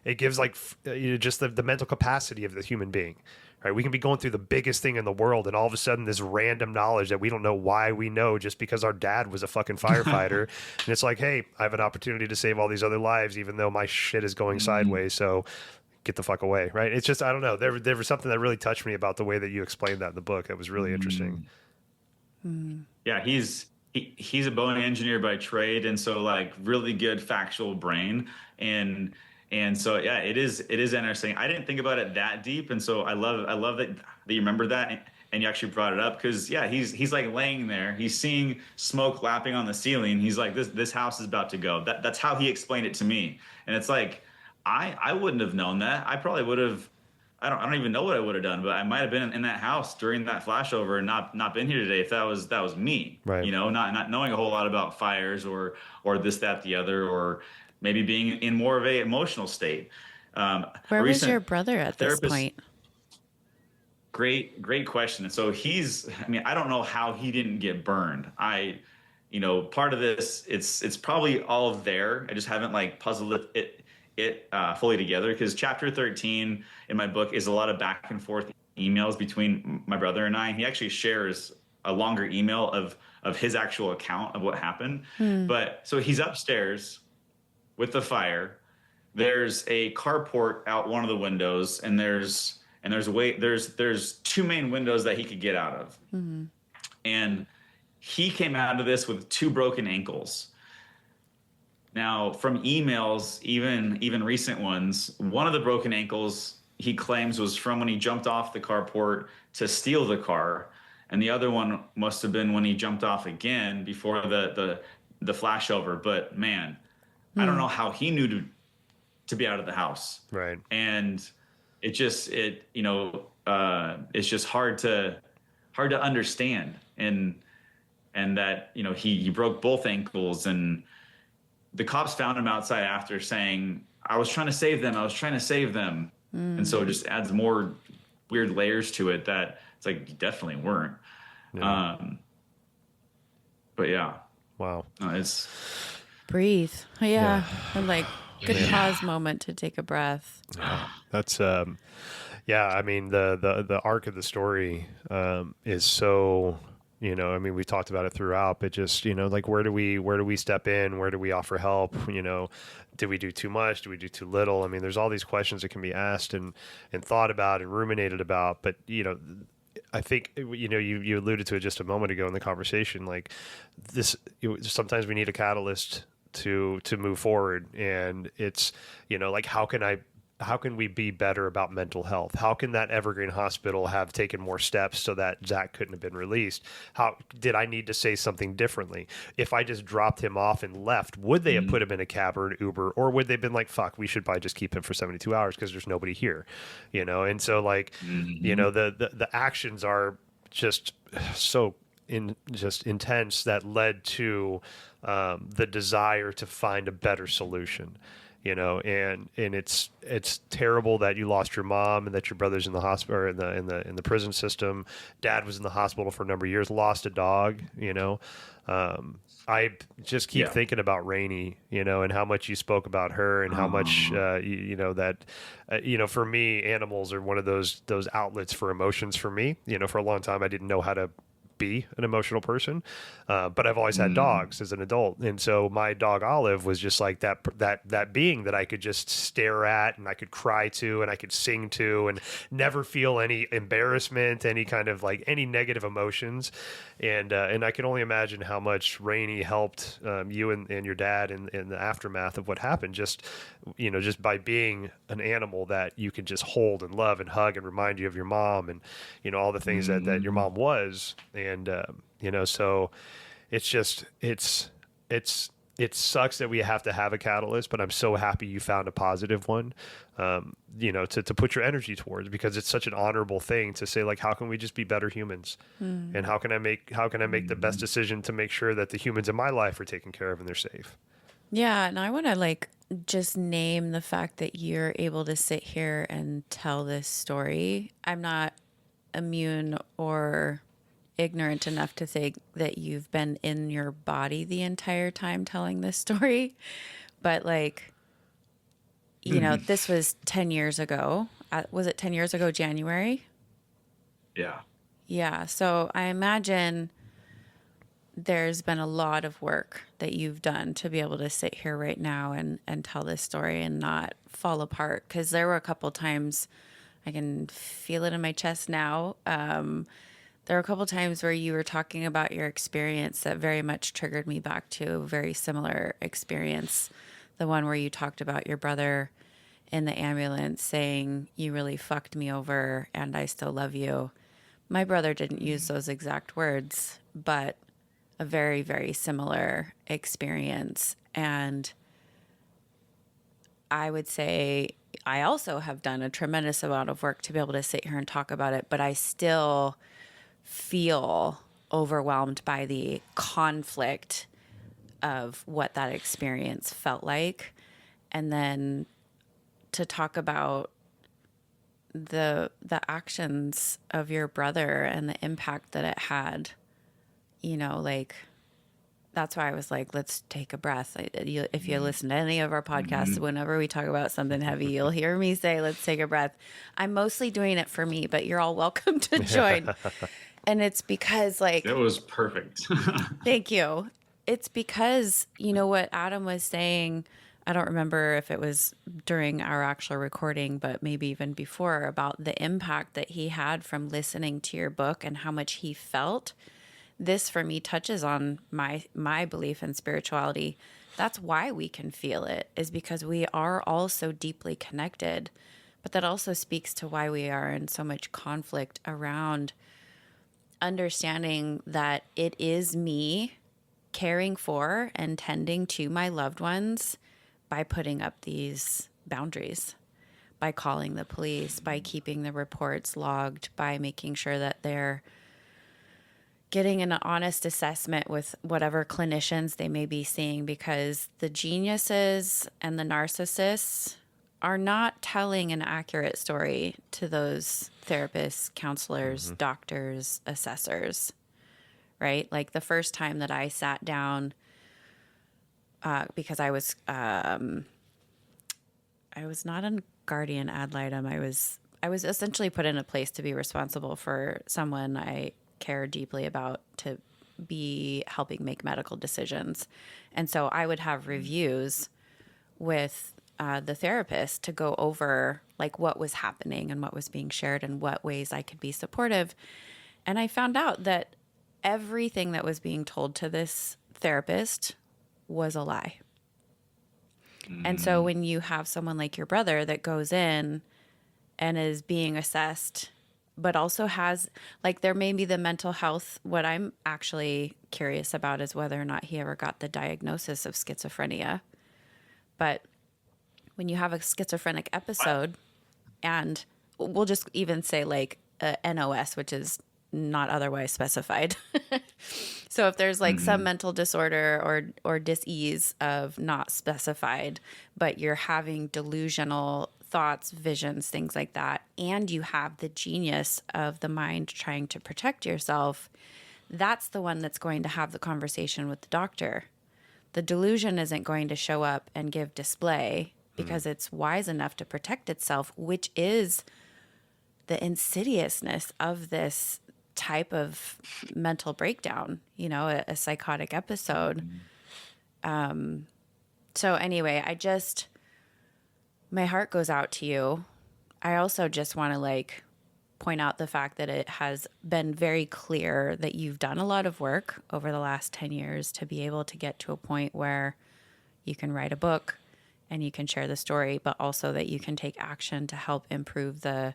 it gives like just the mental capacity of the human being, right? We can be going through the biggest thing in the world, and all of a sudden this random knowledge that we don't know why we know, just because our dad was a fucking firefighter. And it's like, hey, I have an opportunity to save all these other lives, even though my shit is going sideways. So get the fuck away, right? It's just, I don't know. There was something that really touched me about the way that you explained that in the book. It was really interesting. Yeah, he's a Boeing engineer by trade, and so like really good factual brain, and so yeah, it is interesting. I didn't think about it that deep, and so I love that you remember that, and you actually brought it up, because yeah, he's like laying there, he's seeing smoke lapping on the ceiling. He's like, this house is about to go. That's how he explained it to me, and it's like, I wouldn't have known that. I probably would have. I don't even know what I would have done, but I might have been in that house during that flashover and not been here today if that was me. Right. Not knowing a whole lot about fires or this, that, the other, or maybe being in more of a emotional state. Where was your brother at this point? Great question. So I don't know how he didn't get burned. Part of this, it's probably all there. I just haven't like puzzled it fully together, because chapter 13 in my book is a lot of back and forth emails between my brother and I. He actually shares a longer email of his actual account of what happened. But so he's upstairs with the fire. There's a carport out one of the windows, and there's 2 main windows that he could get out of. And he came out of this with 2 broken ankles. Now, from emails, even recent ones, one of the broken ankles he claims was from when he jumped off the carport to steal the car, and the other one must have been when he jumped off again before the flashover. But man, I don't know how he knew to be out of the house. Right. And it's just hard to understand. And that, he broke both ankles, and the cops found him outside after saying, I was trying to save them. I was trying to save them. And so it just adds more weird layers to it that it's like, you definitely weren't. Yeah. But yeah. Wow. It's Breathe. Yeah. And like good pause moment to take a breath. Yeah. That's, yeah, I mean, the arc of the story, is so, I mean, we talked about it throughout, but just, like, where do we step in? Where do we offer help? Do we do too much? Do we do too little? I mean, there's all these questions that can be asked and thought about and ruminated about, but, I think, you alluded to it just a moment ago in the conversation, like this, sometimes we need a catalyst to move forward. And it's, like, how can we be better about mental health? How can that Evergreen Hospital have taken more steps so that Zach couldn't have been released? How did I need to say something differently? If I just dropped him off and left, would they have put him in a cab or an Uber, or would they have been like, fuck, we should probably just keep him for 72 hours because there's nobody here, And so, like, the actions are just so just intense that led to the desire to find a better solution. And it's terrible that you lost your mom and that your brother's in the hospital or in the prison system. Dad was in the hospital for a number of years, lost a dog, I just keep thinking about Rainey, and how much you spoke about her and how much, for me, animals are one of those outlets for emotions for me. For a long time, I didn't know how to be an emotional person, but I've always had dogs as an adult, and so my dog Olive was just like that being that I could just stare at and I could cry to and I could sing to and never feel any embarrassment, any kind of like any negative emotions, and I can only imagine how much Rainey helped you and your dad in the aftermath of what happened. Just by being an animal that you can just hold and love and hug and remind you of your mom and all the things that your mom was. And, so it's just, it sucks that we have to have a catalyst, but I'm so happy you found a positive one, to put your energy towards, because it's such an honorable thing to say, like, how can we just be better humans? And how can I make the best decision to make sure that the humans in my life are taken care of and they're safe? Yeah. And I want to just name the fact that you're able to sit here and tell this story. I'm not immune or ignorant enough to think that you've been in your body the entire time telling this story. But this was 10 years ago. Was it 10 years ago, January? Yeah. Yeah. So I imagine there's been a lot of work that you've done to be able to sit here right now and tell this story and not fall apart. Because there were a couple times, I can feel it in my chest now. There were a couple times where you were talking about your experience that very much triggered me back to a very similar experience. The one where you talked about your brother in the ambulance saying, you really fucked me over and I still love you. My brother didn't use those exact words, but a very, very similar experience. And I would say I also have done a tremendous amount of work to be able to sit here and talk about it, but I still feel overwhelmed by the conflict of what that experience felt like. And then to talk about the actions of your brother and the impact that it had, that's why I was like, let's take a breath. If you listen to any of our podcasts, whenever we talk about something heavy, you'll hear me say, let's take a breath. I'm mostly doing it for me, but you're all welcome to join. And it's because it was perfect. Thank you. It's because, what Adam was saying, I don't remember if it was during our actual recording, but maybe even before, about the impact that he had from listening to your book and how much he felt. This for me touches on my belief in spirituality. That's why we can feel it, is because we are all so deeply connected. But that also speaks to why we are in so much conflict around understanding that it is me caring for and tending to my loved ones by putting up these boundaries, by calling the police, by keeping the reports logged, by making sure that they're getting an honest assessment with whatever clinicians they may be seeing, because the geniuses and the narcissists are not telling an accurate story to those therapists, counselors, doctors, assessors, right? Like the first time that I sat down, because I was not a guardian ad litem. I was essentially put in a place to be responsible for someone I care deeply about to be helping make medical decisions. And so I would have reviews with the therapist to go over like what was happening and what was being shared and what ways I could be supportive. And I found out that everything that was being told to this therapist was a lie. And so when you have someone like your brother that goes in and is being assessed, but also has, like, there may be the mental health. What I'm actually curious about is whether or not he ever got the diagnosis of schizophrenia. But when you have a schizophrenic episode, and we'll just even say like a NOS, which is not otherwise specified. So if there's like some mental disorder or dis-ease of not specified, but you're having delusional thoughts, visions, things like that, and you have the genius of the mind trying to protect yourself, that's the one that's going to have the conversation with the doctor. The delusion isn't going to show up and give display because it's wise enough to protect itself, which is the insidiousness of this type of mental breakdown, you know, a psychotic episode. So anyway, my heart goes out to you. I also just want to like point out the fact that it has been very clear that you've done a lot of work over the last 10 years to be able to get to a point where you can write a book and you can share the story, but also that you can take action to help improve the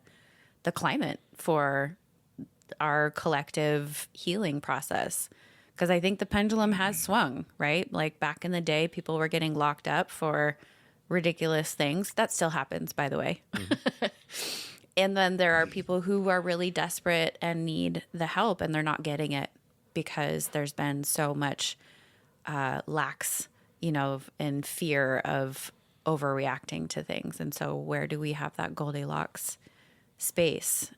climate for our collective healing process. Because I think the pendulum has swung, right? Like back in the day, people were getting locked up for ridiculous things. That still happens, by the way. And then there are people who are really desperate and need the help, and they're not getting it because there's been so much lax, you know, and fear of overreacting to things. And so where do we have that Goldilocks space?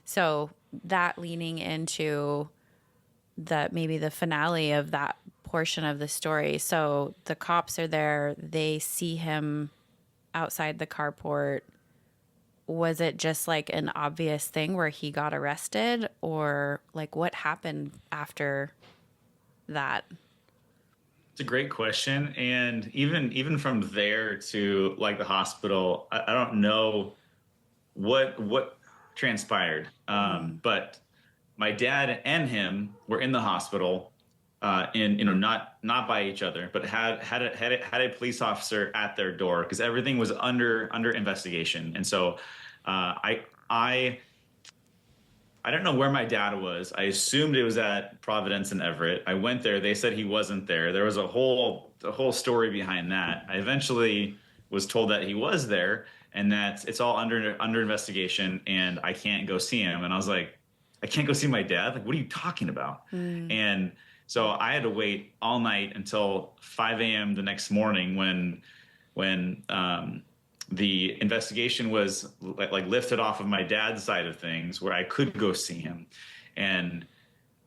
So that leaning into maybe the finale of that portion of the story. So the cops are there. They see him outside the carport. Was it just like an obvious thing where he got arrested, or like what happened after that? It's a great question. And even from there to like the hospital, I don't know what transpired. But my dad and him were in the hospital, not by each other, but had a police officer at their door because everything was under investigation. And so I don't know where my dad was. I assumed it was at Providence and Everett. I went there. They said he wasn't there. There was a whole story behind that. I eventually was told that he was there and that it's all under investigation and I can't go see him. And I was like, I can't go see my dad? Like, what are you talking about? And so I had to wait all night until 5 a.m. the next morning when the investigation was like lifted off of my dad's side of things, where I could go see him, and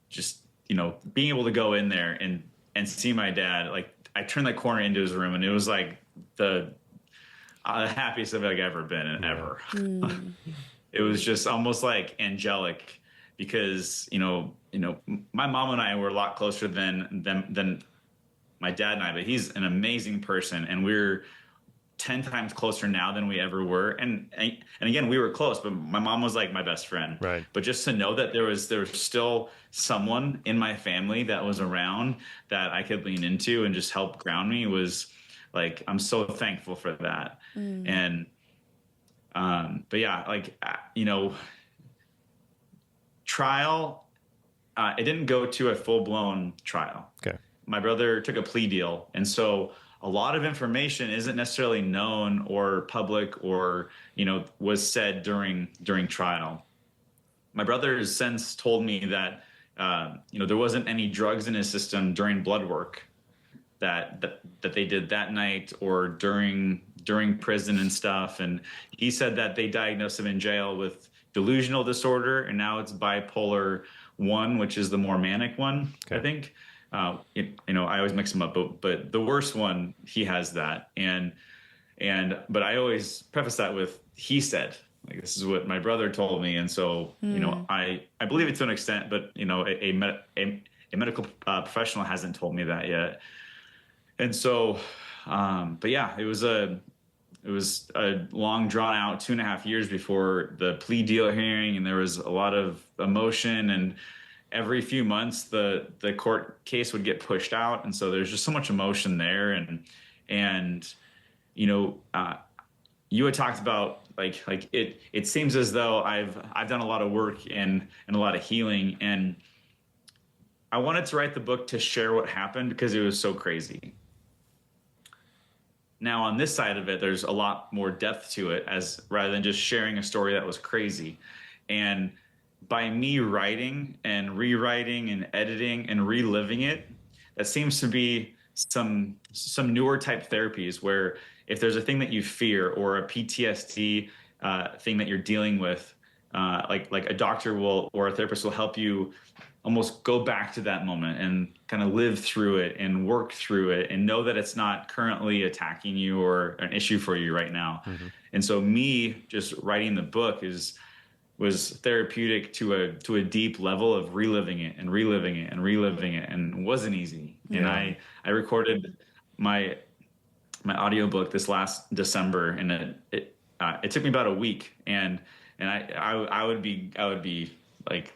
just, you know, being able to go in there and see my dad. Like, I turned that corner into his room, and it was like the happiest I've ever been ever. It was just almost like angelic, because you know my mom and I were a lot closer than my dad and I, but he's an amazing person, and we're 10 times closer now than we ever were. And again, we were close, but my mom was like my best friend. Right. But just to know that there was still someone in my family that was around that I could lean into and just help ground me was like, I'm so thankful for that. And But yeah, like, trial, it didn't go to a full blown trial. Okay. My brother took a plea deal. And so a lot of information isn't necessarily known or public or, was said during trial. My brother has since told me that, there wasn't any drugs in his system during blood work that they did that night or during prison and stuff. And he said that they diagnosed him in jail with delusional disorder, and now it's bipolar 1, which is the more manic one, Okay. I think. I always mix them up, but the worst one, he has that. But I always preface that with he said. Like, this is what my brother told me, and so I believe it to an extent, but a medical professional hasn't told me that yet. And so, but yeah, it was a long, drawn out 2.5 years before the plea deal hearing, and there was a lot of emotion, and every few months the court case would get pushed out, and so there's just so much emotion there, and you had talked about like it seems as though I've done a lot of work and a lot of healing, and I wanted to write the book to share what happened because it was so crazy. Now, on this side of it, there's a lot more depth to it, as rather than just sharing a story that was crazy. And by me writing and rewriting and editing and reliving it, that seems to be some newer type therapies where if there's a thing that you fear or a PTSD thing that you're dealing with, like a doctor will or a therapist will help you almost go back to that moment and kind of live through it and work through it and know that it's not currently attacking you or an issue for you right now. Mm-hmm. And so me just writing the book was therapeutic to a deep level of reliving it and reliving it and reliving it, and it wasn't easy. Yeah. And I recorded my audiobook this last December, and it took me about a week, and I would be like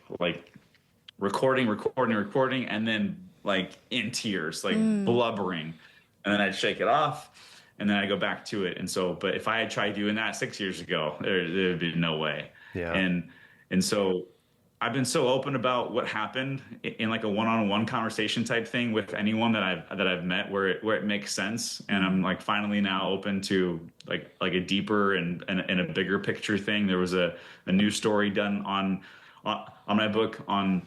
recording, and then like in tears, like blubbering, and then I'd shake it off, and then I go back to it. And so, but if I had tried doing that 6 years ago, there'd be no way. Yeah. And so I've been so open about what happened in like a one-on-one conversation type thing with anyone that I've met where it makes sense. And I'm like finally now open to like a deeper and a bigger picture thing. There was a new story done on my book on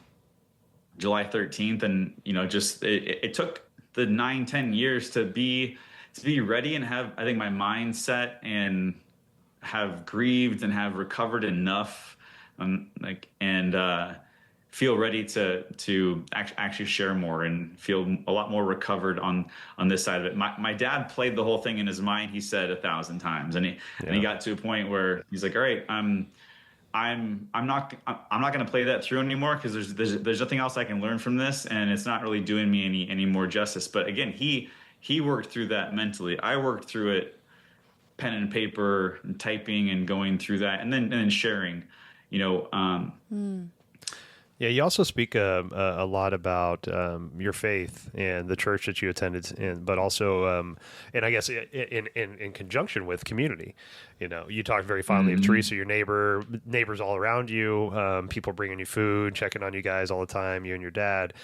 July 13th. And, just it took the 9-10 years to be ready and have, I think, my mindset and have grieved and have recovered enough, feel ready to actually share more and feel a lot more recovered on this side of it. My dad played the whole thing in his mind, he said 1,000 times, and he got to a point where he's like, all right, I'm not going to play that through anymore because there's nothing else I can learn from this, and it's not really doing me any more justice. But again, he worked through that mentally. I worked through it, pen and paper, and typing and going through that, and then sharing. Yeah, you also speak a lot about your faith and the church that you attended, but also, and I guess in conjunction with community. You talked very fondly of Teresa, your neighbors all around you, people bringing you food, checking on you guys all the time, you and your dad.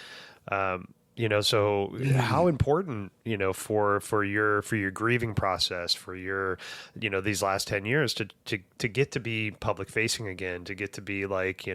So how important, for your grieving process, for your, these last 10 years to get to be public facing again, to get to be like,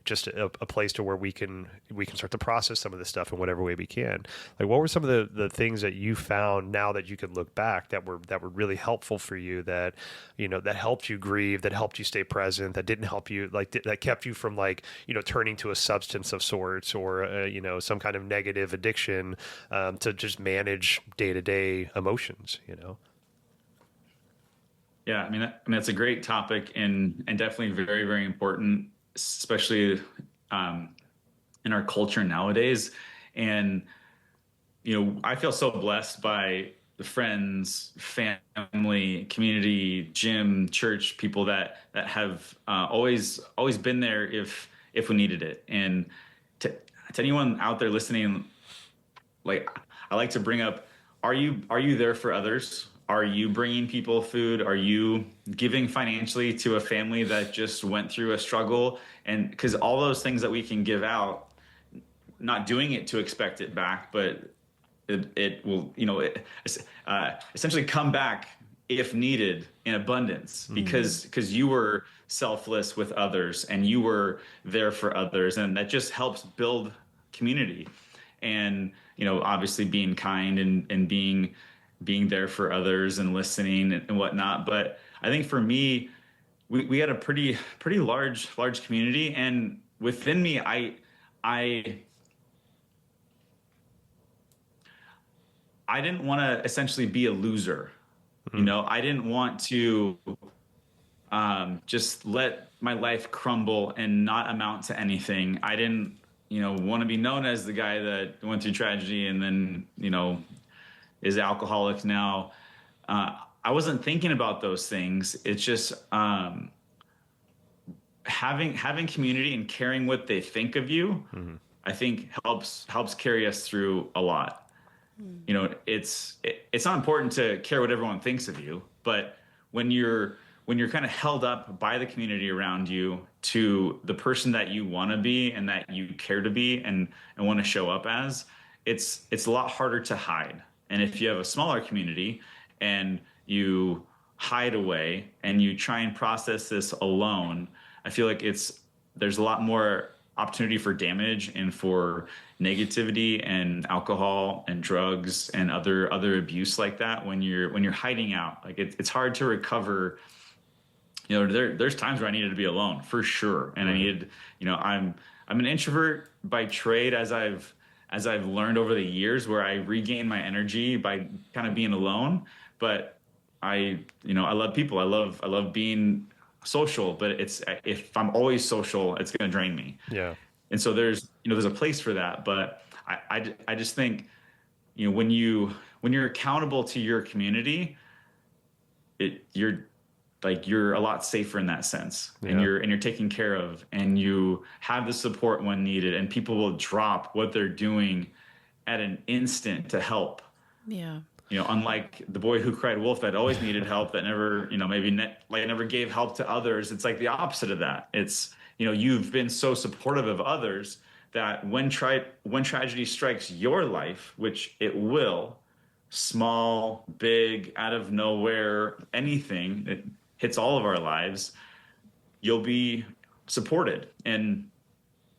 just a place to where we can start to process some of this stuff in whatever way we can. Like, what were some of the things that you found now that you could look back that were really helpful for you, that, that helped you grieve, that helped you stay present, that didn't help you, like, that kept you from like, turning to a substance of sorts or, some kind of negative addiction, to just manage day-to-day emotions, Yeah, I mean that's a great topic and definitely very, very important, especially in our culture nowadays. And I feel so blessed by the friends, family, community, gym, church people that have always been there if we needed it. And to anyone out there listening, like, I like to bring up, are you there for others? are you bringing people food? Are you giving financially to a family that just went through a struggle? And because all those things that we can give out, not doing it to expect it back, but it will, essentially come back if needed in abundance, because you were selfless with others and you were there for others, and that just helps build community. And obviously being kind and being there for others and listening and whatnot. But I think for me, we had a pretty large community, and within me, I didn't want to essentially be a loser. I didn't want to just let my life crumble and not amount to anything. I didn't, want to be known as the guy that went through tragedy and then, is alcoholic now. I wasn't thinking about those things. It's just having community and caring what they think of you, I think helps carry us through a lot. It's not important to care what everyone thinks of you, but when you're kind of held up by the community around you to the person that you want to be and that you care to be and want to show up as, it's a lot harder to hide. And if you have a smaller community and you hide away and you try and process this alone, I feel like there's a lot more opportunity for damage and for negativity and alcohol and drugs and other abuse like that when you're hiding out. Like it's hard to recover. There's times where I needed to be alone for sure, and I needed, I'm an introvert by trade, as I've learned over the years, where I regain my energy by kind of being alone. But I love people. I love being social, but if I'm always social, it's going to drain me. Yeah. And so there's a place for that. But I just think, when you're accountable to your community, you're a lot safer in that sense. Yeah. And you're taken care of, and you have the support when needed, and people will drop what they're doing at an instant to help. Yeah. Unlike the boy who cried wolf that always needed help, that never, never gave help to others. It's like the opposite of that. It's, you've been so supportive of others that when tragedy strikes your life, which it will, small, big, out of nowhere, anything that hits all of our lives, you'll be supported. And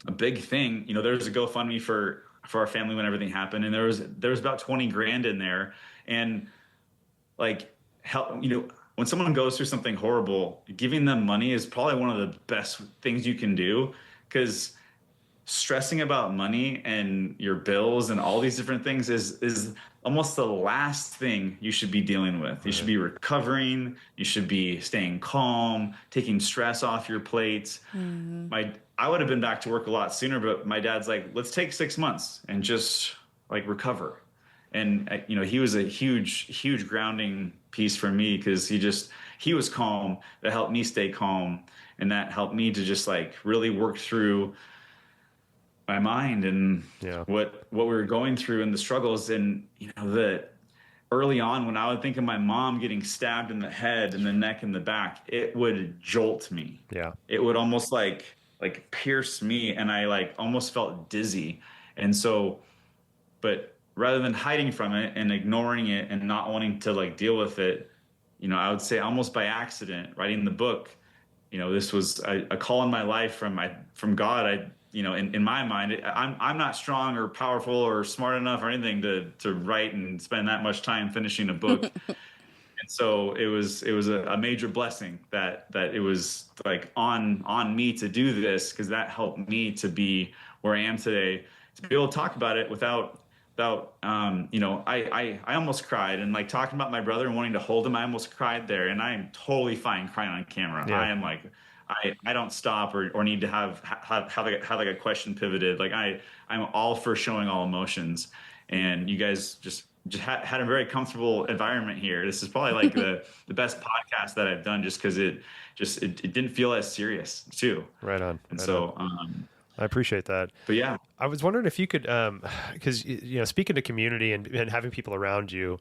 a big thing, there was a GoFundMe for our family when everything happened, and there was about 20 grand in there. And like, help, when someone goes through something horrible, giving them money is probably one of the best things you can do, because stressing about money and your bills and all these different things is almost the last thing you should be dealing with. You should be recovering. You should be staying calm, taking stress off your plate. I would have been back to work a lot sooner, but my dad's like, let's take 6 months and just recover. And he was a huge grounding piece for me, because he was calm. That helped me stay calm, and that helped me to just really work through my mind and what we were going through and the struggles. And that early on, when I would think of my mom getting stabbed in the head and the neck and the back, it would jolt me. Yeah, it would almost like pierce me, and I almost felt dizzy. And so, but rather than hiding from it and ignoring it and not wanting to deal with it, I would say almost by accident, writing the book, this was a call in my life from God. In my mind, I'm not strong or powerful or smart enough or anything to write and spend that much time finishing a book. And so it was a major blessing that it was on me to do this, because that helped me to be where I am today, to be able to talk about it without I almost cried, and talking about my brother and wanting to hold him, I almost cried there, and I am totally fine crying on camera. Yeah. I am I don't stop or need to have a question pivoted. I'm all for showing all emotions, and you guys just had a very comfortable environment here. This is probably the best podcast that I've done, just because it didn't feel as serious too. Right on. And right so, on. I appreciate that. But yeah, I was wondering if you could, because speaking to community and having people around you,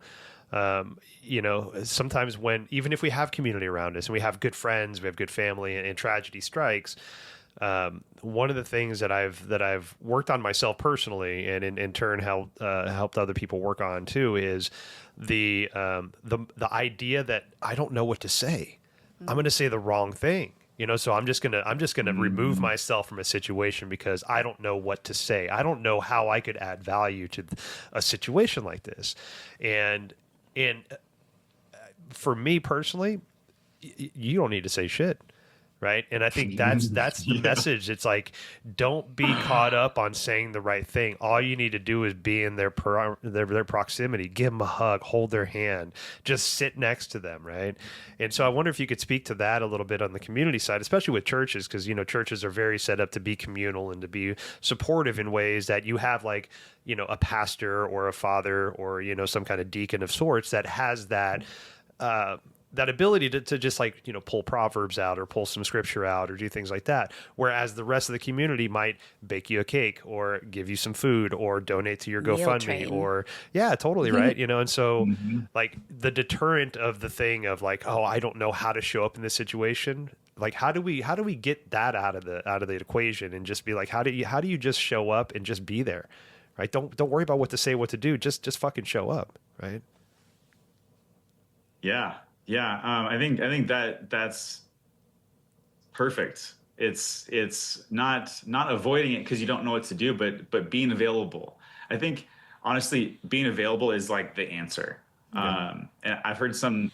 Sometimes even if we have community around us and we have good friends, we have good family, and tragedy strikes, one of the things that I've worked on myself personally, and in turn helped other people work on too, is the idea that I don't know what to say. I'm going to say the wrong thing. So I'm just gonna remove myself from a situation because I don't know what to say. I don't know how I could add value to a situation like this. And for me personally, you don't need to say shit. Right. And I think that's the message. It's like, don't be caught up on saying the right thing. All you need to do is be in their proximity, give them a hug, hold their hand, just sit next to them. Right. And so I wonder if you could speak to that a little bit on the community side, especially with churches, because, churches are very set up to be communal and to be supportive in ways that you have like, a pastor or a father or, some kind of deacon of sorts that has that, that ability to just like, pull Proverbs out or pull some scripture out or do things like that. Whereas the rest of the community might bake you a cake or give you some food or donate to your GoFundMe or, yeah, totally. Right. And so like the deterrent of the thing of like, oh, I don't know how to show up in this situation. Like, how do we get that out of the equation and just be like, how do you just show up and just be there? Right. Don't worry about what to say, what to do. Just fucking show up. Right. Yeah. Yeah, I think that's perfect. It's not avoiding it because you don't know what to do, but being available. I think honestly, being available is like the answer. And I've heard some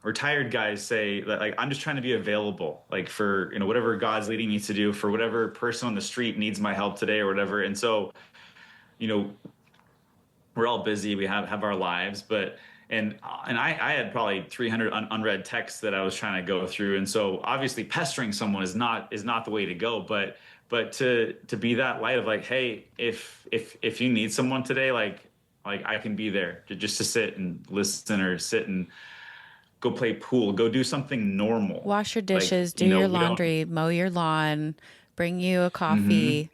retired guys say that like I'm just trying to be available, like for whatever God's leading me to do, for whatever person on the street needs my help today or whatever. And so, we're all busy. We have our lives, but. And I had probably 300 unread texts that I was trying to go through, and so obviously pestering someone is not the way to go. But to be that light of like, hey, if you need someone today, like I can be there just to sit and listen or sit and go play pool, go do something normal, wash your dishes, do your laundry, mow your lawn, bring you a coffee.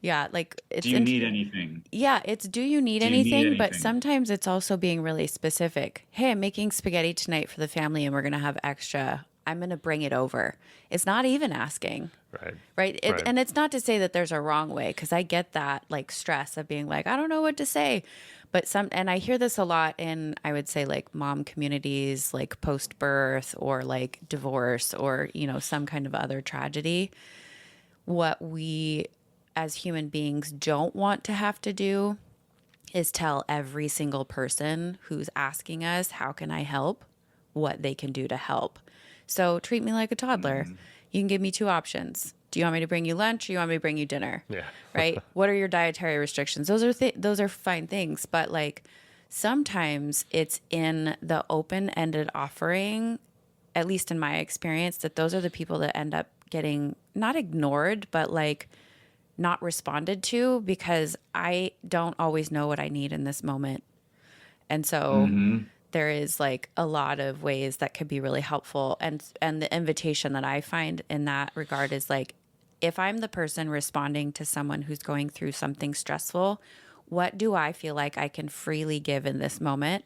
Yeah, like it's. Do you need anything? Yeah, it's do you need anything? But sometimes it's also being really specific. Hey, I'm making spaghetti tonight for the family and we're going to have extra. I'm going to bring it over. It's not even asking. Right. Right. And it's not to say that there's a wrong way, because I get that like stress of being like, I don't know what to say. But and I hear this a lot in, I would say, like mom communities, like post birth or like divorce or, some kind of other tragedy. What we as human beings don't want to have to do is tell every single person who's asking us, how can I help, what they can do to help. So treat me like a toddler. You can give me two options. Do you want me to bring you lunch or do you want me to bring you dinner? Yeah. Right? What are your dietary restrictions? Those are fine things. But like sometimes it's in the open-ended offering, at least in my experience, that those are the people that end up getting not ignored, but like not responded to, because I don't always know what I need in this moment. And so there is like a lot of ways that could be really helpful. And the invitation that I find in that regard is like, if I'm the person responding to someone who's going through something stressful, what do I feel like I can freely give in this moment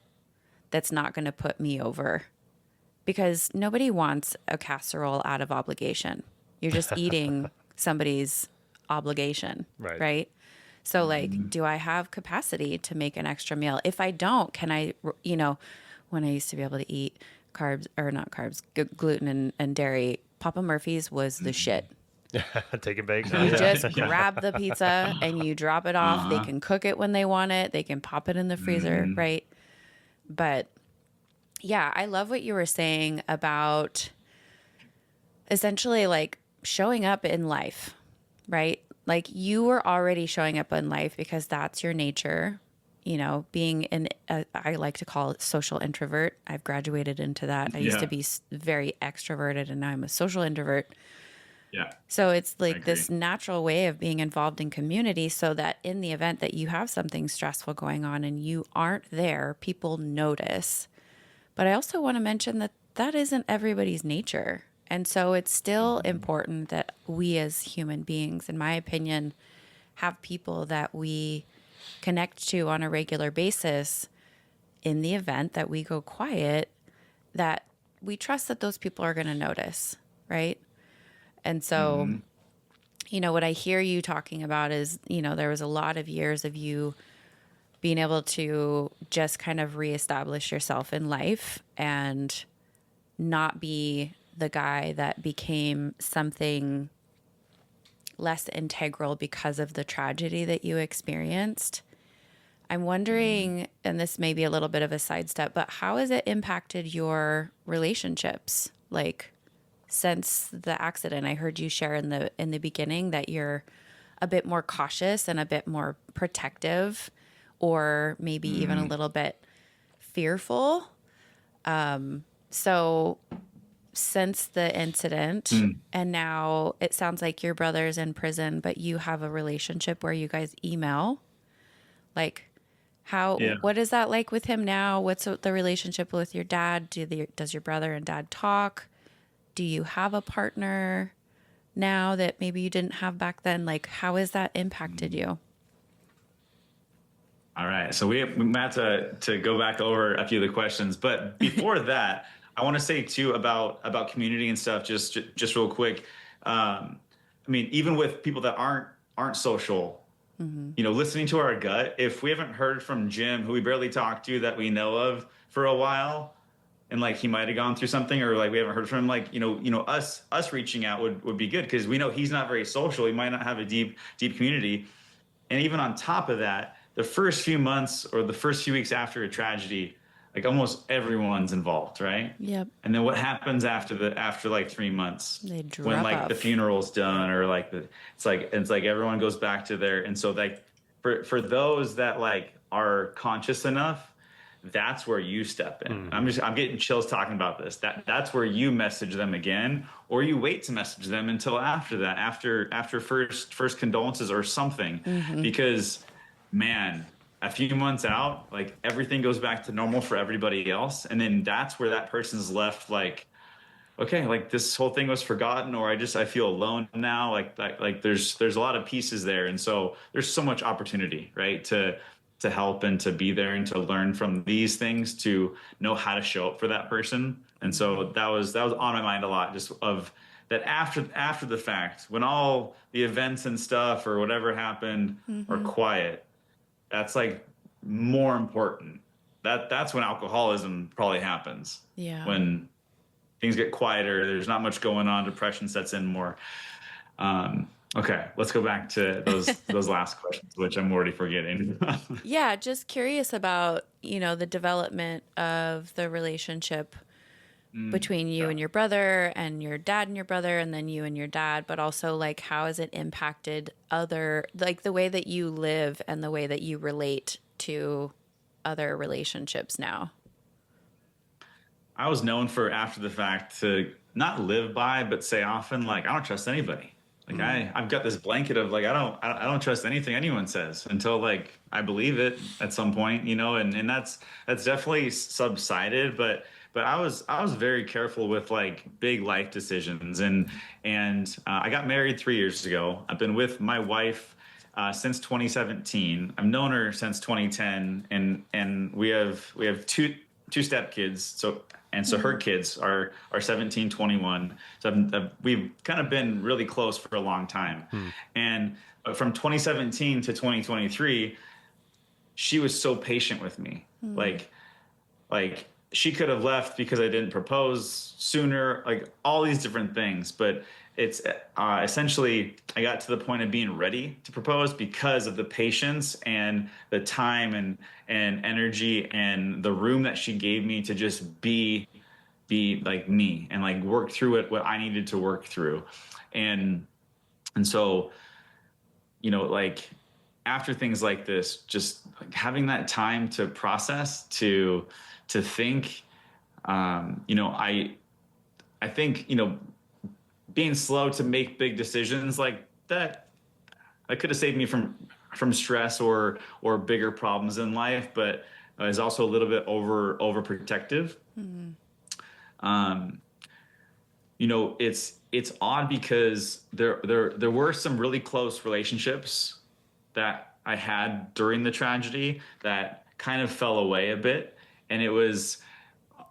that's not going to put me over? Because nobody wants a casserole out of obligation. You're just eating somebody's obligation, right? So like, do I have capacity to make an extra meal? If I don't, can I, when I used to be able to eat gluten and dairy, Papa Murphy's was the shit. Take it back. You just grab the pizza and you drop it off. They can cook it when they want it. They can pop it in the freezer, right? But yeah, I love what you were saying about essentially like showing up in life, right? Like you were already showing up in life because that's your nature, being I like to call it social introvert. I've graduated into that. I used to be very extroverted and now I'm a social introvert. Yeah. So it's like this natural way of being involved in community so that in the event that you have something stressful going on and you aren't there, people notice. But I also want to mention that that isn't everybody's nature. And so it's still important that we as human beings, in my opinion, have people that we connect to on a regular basis in the event that we go quiet, that we trust that those people are going to notice, right? And so, Mm-hmm. what I hear you talking about is, there was a lot of years of you being able to just kind of reestablish yourself in life and not be the guy that became something less integral because of the tragedy that you experienced. I'm wondering, and this may be a little bit of a sidestep, but how has it impacted your relationships? Like, since the accident, I heard you share in the beginning that you're a bit more cautious and a bit more protective, or maybe even a little bit fearful. So since the incident, Mm. and now it sounds like your brother's in prison, but you have a relationship where you guys email. Like, Yeah. what is that like with him now? What's the relationship with your dad? Does your brother and dad talk? Do you have a partner now that maybe you didn't have back then? Like, how has that impacted you? All right. So we have to go back over a few of the questions, but before that, I want to say too about community and stuff. Just real quick. I mean, even with people that aren't social, listening to our gut. If we haven't heard from Jim, who we barely talk to, that we know of for a while, and like he might have gone through something, or like we haven't heard from him, like us reaching out would be good, because we know he's not very social. He might not have a deep community. And even on top of that, the first few months or the first few weeks after a tragedy, like almost everyone's involved, right? Yep. And then what happens after like 3 months, They when drop like the off. funeral's done, or like it's like everyone goes back to their, and so like for those that like are conscious enough, that's where you step in. I'm getting chills talking about this. That's where you message them again, or you wait to message them until after that, after first condolences or something, because man, a few months out, like everything goes back to normal for everybody else, and then that's where that person's left like, okay, like this whole thing was forgotten, or I feel alone now. Like there's a lot of pieces there, and so there's so much opportunity, right, to help and to be there and to learn from these things, to know how to show up for that person. And so that was on my mind a lot, just of that after the fact, when all the events and stuff or whatever happened are quiet, that's like more important. That's when alcoholism probably happens. Yeah. When things get quieter, there's not much going on, depression sets in more. Okay, let's go back to those last questions, which I'm already forgetting. Yeah, just curious about, the development of the relationship between you and your brother, and your dad and your brother, and then you and your dad, but also like how has it impacted like the way that you live and the way that you relate to other relationships now? I was known for, after the fact, to not live by, but say often, like, I don't trust anybody. Like I've got this blanket of like, I don't trust anything anyone says until like I believe it at some point, and that's definitely subsided. But I was very careful with like big life decisions, and I got married 3 years ago. I've been with my wife since 2017. I've known her since 2010, and we have two step kids. So her kids are 17, 21. So we've kind of been really close for a long time. And from 2017 to 2023, she was so patient with me. Like she could have left because I didn't propose sooner, like all these different things. But it's essentially, I got to the point of being ready to propose because of the patience and the time and energy and the room that she gave me to just be like me and like work through what I needed to work through. And so, like after things like this, just like having that time to process, to think, I think, being slow to make big decisions like that could have saved me from stress or bigger problems in life, but is also a little bit overprotective. It's odd because there were some really close relationships that I had during the tragedy that kind of fell away a bit. and it was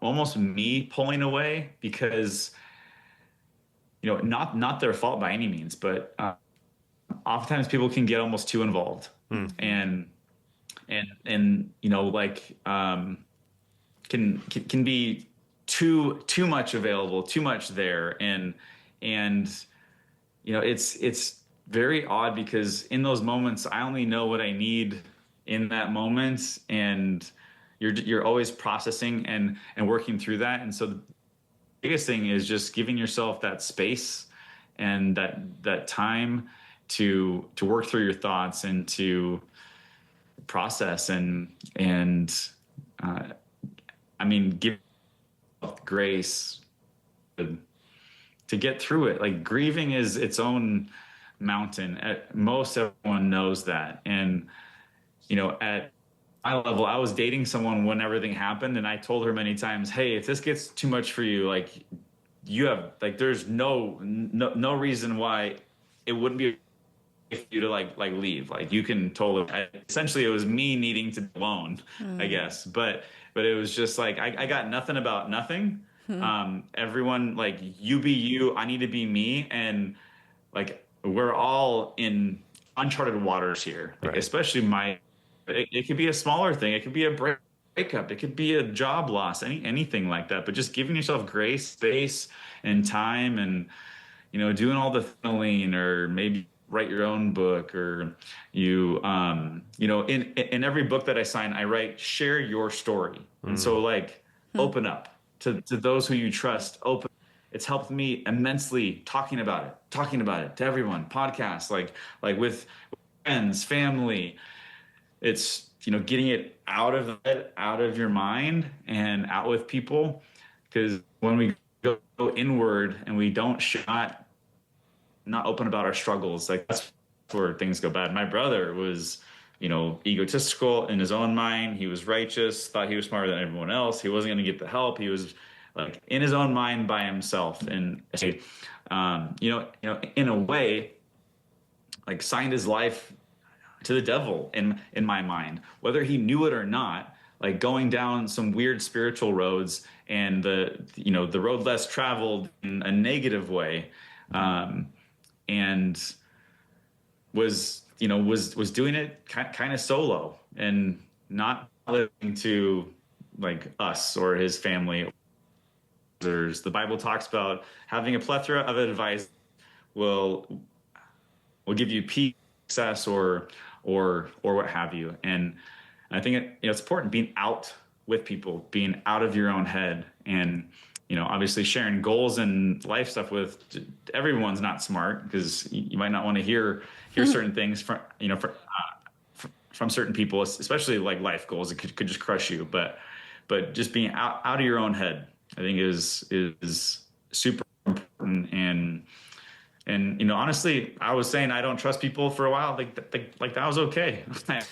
almost me pulling away because, not their fault by any means, but oftentimes people can get almost too involved, and like can be too much available, too much there, and it's very odd because in those moments I only know what I need in that moment, and you're always processing and working through that. And so the biggest thing is just giving yourself that space and that time to work through your thoughts and to process give grace to get through it. Like, grieving is its own mountain. Most everyone knows that. And, at my level, I was dating someone when everything happened, and I told her many times, hey, if this gets too much for you, like, you have, like, there's no reason why it wouldn't be for you to like leave. Like, you can totally, essentially it was me needing to be alone, I guess. But it was just like, I got nothing about nothing. Everyone, like, you be you, I need to be me. And like, we're all in uncharted waters here, like, right. Especially it could be a smaller thing. It could be a breakup. It could be a job loss, anything like that. But just giving yourself grace, space, and time, and, doing all the journaling, or maybe write your own book, or in every book that I sign, I write, share your story. And so, like, open up to those who you trust. It's helped me immensely talking about it to everyone, podcasts, like with friends, family. It's, getting it out of your mind and out with people. Because when we go inward and we don't not open about our struggles, like, that's where things go bad. My brother was, egotistical in his own mind. He was righteous, thought he was smarter than everyone else. He wasn't going to get the help. He was, like, in his own mind by himself. And, in a way, like, signed his life to the devil in my mind, whether he knew it or not. Like, going down some weird spiritual roads, and the road less traveled in a negative way, and was doing it kind of solo, and not listening to, like, us or his family. The Bible talks about having a plethora of advice will give you peace, success, or what have you. And I think it's important being out with people, being out of your own head, and, obviously sharing goals and life stuff with everyone's not smart, because you might not want to hear certain things from certain people, especially like life goals. It could just crush you. But just being out of your own head, I think is super important. And honestly, I was saying I don't trust people for a while. Like that was okay.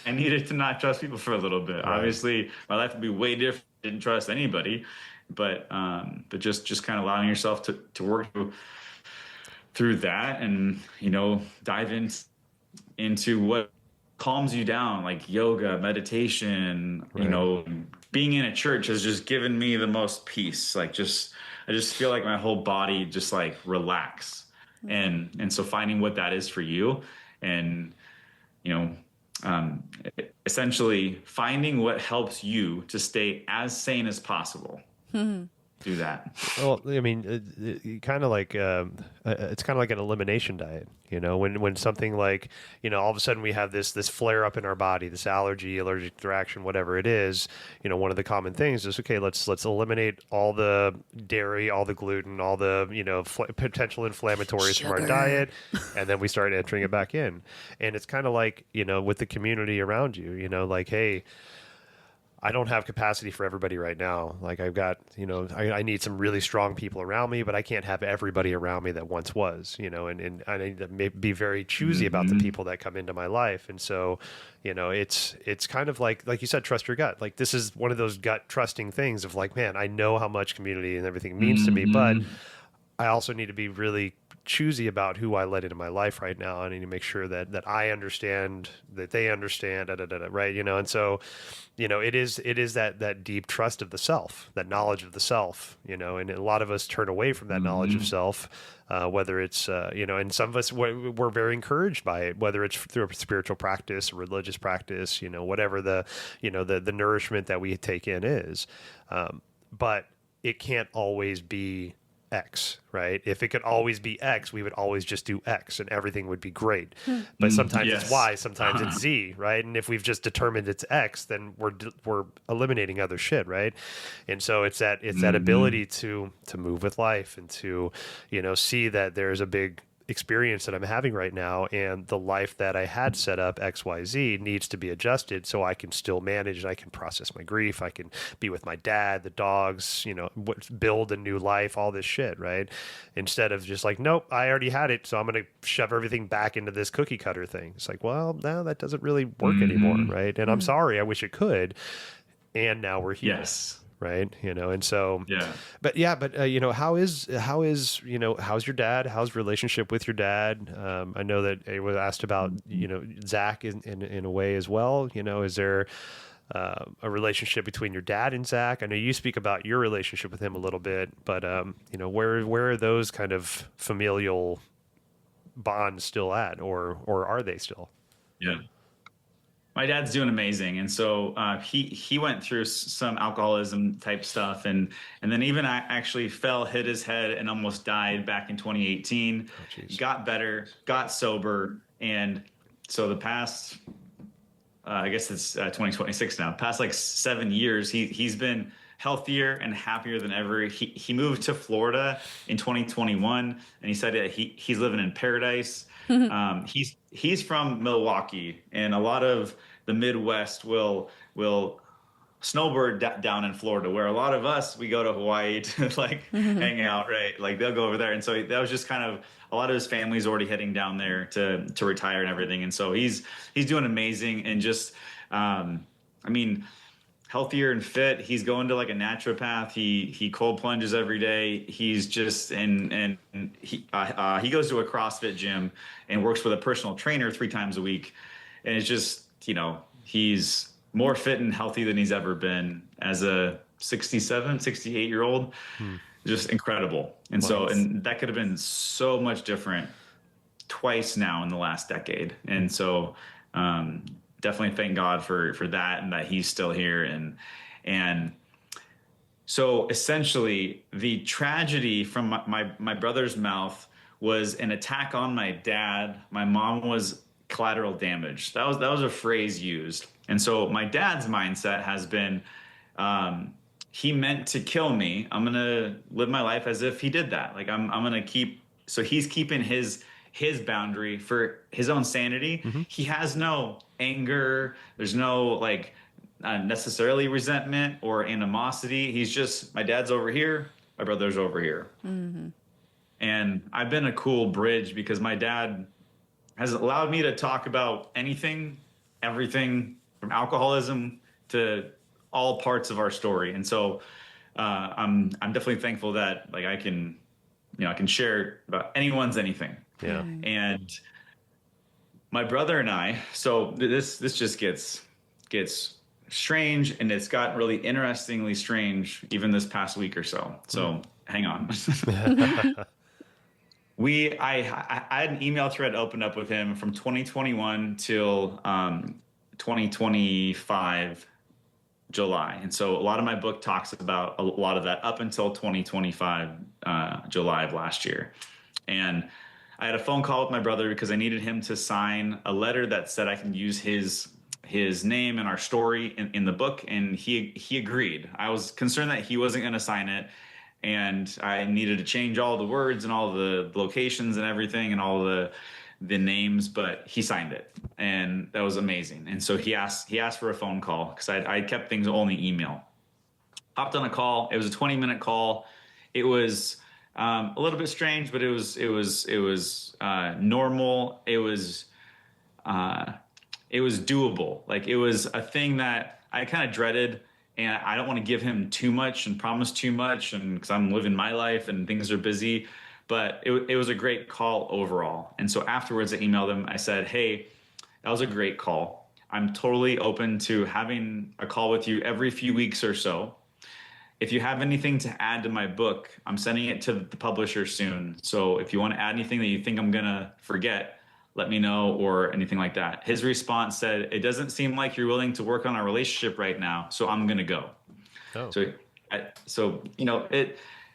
I needed to not trust people for a little bit. Right. Obviously, my life would be way different. Didn't trust anybody, but just kind of allowing yourself to work through that, and dive into what calms you down, like yoga, meditation. Right. Being in a church has just given me the most peace. Like, I just feel like my whole body just, like, relax. And so finding what that is for you, and, essentially finding what helps you to stay as sane as possible. Do that. Well, I mean, kind of like it's kind of like an elimination diet. When something like, all of a sudden we have this flare up in our body, this allergic reaction, whatever it is. One of the common things is, okay, let's eliminate all the dairy, all the gluten, all the potential inflammatories from our diet, and then we start entering it back in. And it's kind of like, with the community around you, like, hey, I don't have capacity for everybody right now. Like, I've got, I need some really strong people around me, but I can't have everybody around me that once was, and I need to be very choosy about the people that come into my life. And so, it's kind of like you said, trust your gut. Like, this is one of those gut trusting things of, like, man, I know how much community and everything means to me, but I also need to be really choosy about who I let into my life right now. I need to make sure that I understand, that they understand, right? And so, it is that deep trust of the self, that knowledge of the self, and a lot of us turn away from that knowledge of self, whether it's, and some of us, we're very encouraged by it, whether it's through a spiritual practice, a religious practice, whatever the nourishment that we take in is. But it can't always be X, right? If it could always be X, we would always just do X and everything would be great. But sometimes it's Y, sometimes it's Z, right? And if we've just determined it's X, then we're eliminating other shit, right? And so it's that ability to move with life and to, see that there's a big experience that I'm having right now, and the life that I had set up XYZ needs to be adjusted so I can still manage and I can process my grief. I can be with my dad, the dogs, build a new life, all this shit, right? Instead of just like, nope, I already had it, so I'm going to shove everything back into this cookie cutter thing. It's like, well, no, that doesn't really work anymore, right? And I'm sorry, I wish it could. And now we're here. Yes. Right. And so, yeah, but how's your dad? How's relationship with your dad? I know that it was asked about, Zach in a way as well. Is there a relationship between your dad and Zach? I know you speak about your relationship with him a little bit, but, where are those kind of familial bonds still at, or are they still? Yeah. My dad's doing amazing, and so he went through some alcoholism type stuff, and then even actually hit his head, and almost died back in 2018. Got better, got sober, and so the past, I guess it's 2026 now. Past like 7 years, he's been healthier and happier than ever. He moved to Florida in 2021, and he said that he's living in paradise. He's from Milwaukee, and a lot of the Midwest will snowbird down in Florida, where a lot of us, we go to Hawaii to hang out, right? Like they'll go over there. And so that was just kind of, a lot of his family's already heading down there to retire and everything. And so he's doing amazing, and just, healthier and fit. He's going to like a naturopath. He cold plunges every day. He's just, and he goes to a CrossFit gym and works with a personal trainer 3 times a week. And it's just, he's more fit and healthy than he's ever been as a 68-year-old. Just incredible. And so, and that could have been so much different twice now in the last decade. And so, definitely thank God for that, and that he's still here. And so essentially the tragedy from my brother's mouth was an attack on my dad. My mom was collateral damage. That was a phrase used. And so my dad's mindset has been, he meant to kill me. I'm going to live my life as if he did that. Like I'm going to keep, so he's keeping his boundary for his own sanity. He has no anger. There's no necessarily resentment or animosity. He's just, my dad's over here, my brother's over here. And I've been a cool bridge, because my dad has allowed me to talk about anything, everything, from alcoholism to all parts of our story. And so I'm definitely thankful that I can share about anyone's anything. Yeah. And my brother and I, so this just gets strange, and it's gotten really interestingly strange even this past week or so. So hang on. I had an email thread opened up with him from 2021 till 2025 July. And so a lot of my book talks about a lot of that up until 2025 July of last year. And I had a phone call with my brother because I needed him to sign a letter that said I can use his name and our story in the book, and he agreed. I was concerned that he wasn't going to sign it, and I needed to change all the words and all the locations and everything and all the names, but he signed it, and that was amazing. And so he asked for a phone call, because I kept things only email. Hopped on a call. It was a 20-minute call. It was a little bit strange, but it was normal. It was doable. Like, it was a thing that I kind of dreaded, and I don't want to give him too much and promise too much, and because I'm living my life and things are busy. but it was a great call overall. And so afterwards, I emailed him. I said, hey, that was a great call. I'm totally open to having a call with you every few weeks or so. If you have anything to add to my book, I'm sending it to the publisher soon. So if you want to add anything that you think I'm going to forget, let me know, or anything like that. His response said, it doesn't seem like you're willing to work on our relationship right now, so I'm going to go. Oh. So,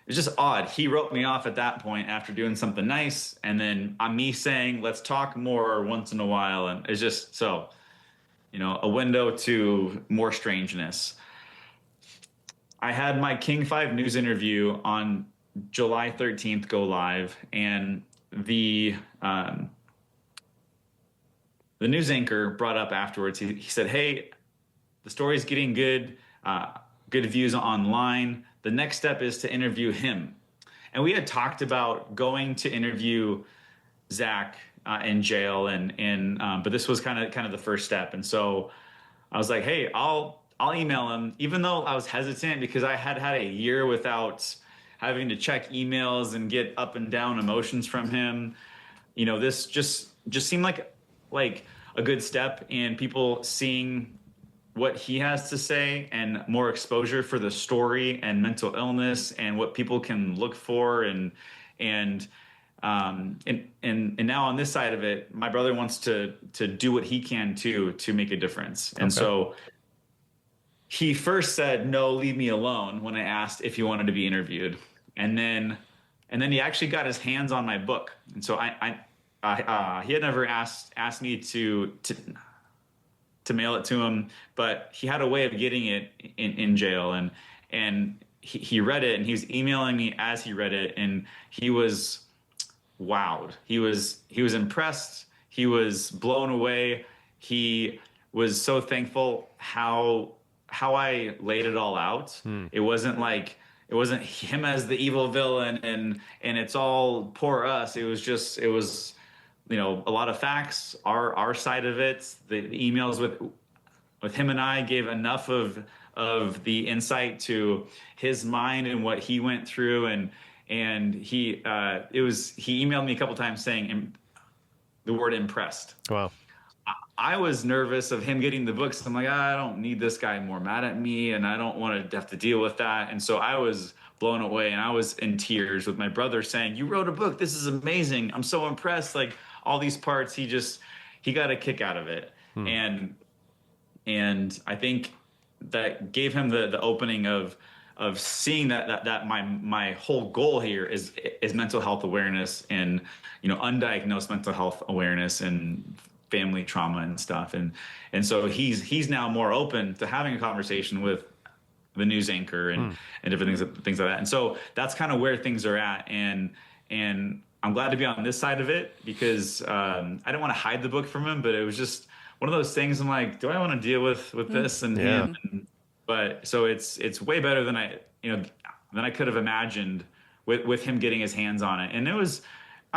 it's just odd. He wrote me off at that point after doing something nice. And then me saying, let's talk more once in a while. And it's just so, a window to more strangeness. I had my King 5 News interview on July 13th go live, and the news anchor brought up afterwards. He said, "Hey, the story's getting good views online. The next step is to interview him." And we had talked about going to interview Zach in jail, but this was kind of the first step. And so I was like, "Hey, I'll email him," even though I was hesitant because I had a year without having to check emails and get up and down emotions from him. This just seemed like a good step in people seeing what he has to say and more exposure for the story and mental illness and what people can look for. And now on this side of it, my brother wants to do what he can to make a difference. And so he first said, "No, leave me alone," when I asked if he wanted to be interviewed. And then he actually got his hands on my book. And so he had never asked me to mail it to him, but he had a way of getting it in jail. And he read it, and he was emailing me as he read it. And he was wowed. He was impressed. He was blown away. He was so thankful how I laid it all out. It wasn't him as the evil villain and it's all poor us. It was a lot of facts, our side of it. The emails with him and I gave enough of the insight to his mind and what he went through, and he emailed me a couple times saying the word impressed. Wow. I was nervous of him getting the books. I'm like, I don't need this guy more mad at me, and I don't want to have to deal with that. And so I was blown away, and I was in tears with my brother saying, "You wrote a book. This is amazing. I'm so impressed." Like all these parts, he got a kick out of it. And I think that gave him the opening of seeing that my whole goal here is mental health awareness and, undiagnosed mental health awareness and family trauma and stuff. And so he's now more open to having a conversation with the news anchor and different things like that. And so that's kind of where things are at. And I'm glad to be on this side of it because I didn't want to hide the book from him, but it was just one of those things. I'm like, do I want to deal with this and him? But so it's way better than I could have imagined with him getting his hands on it. And I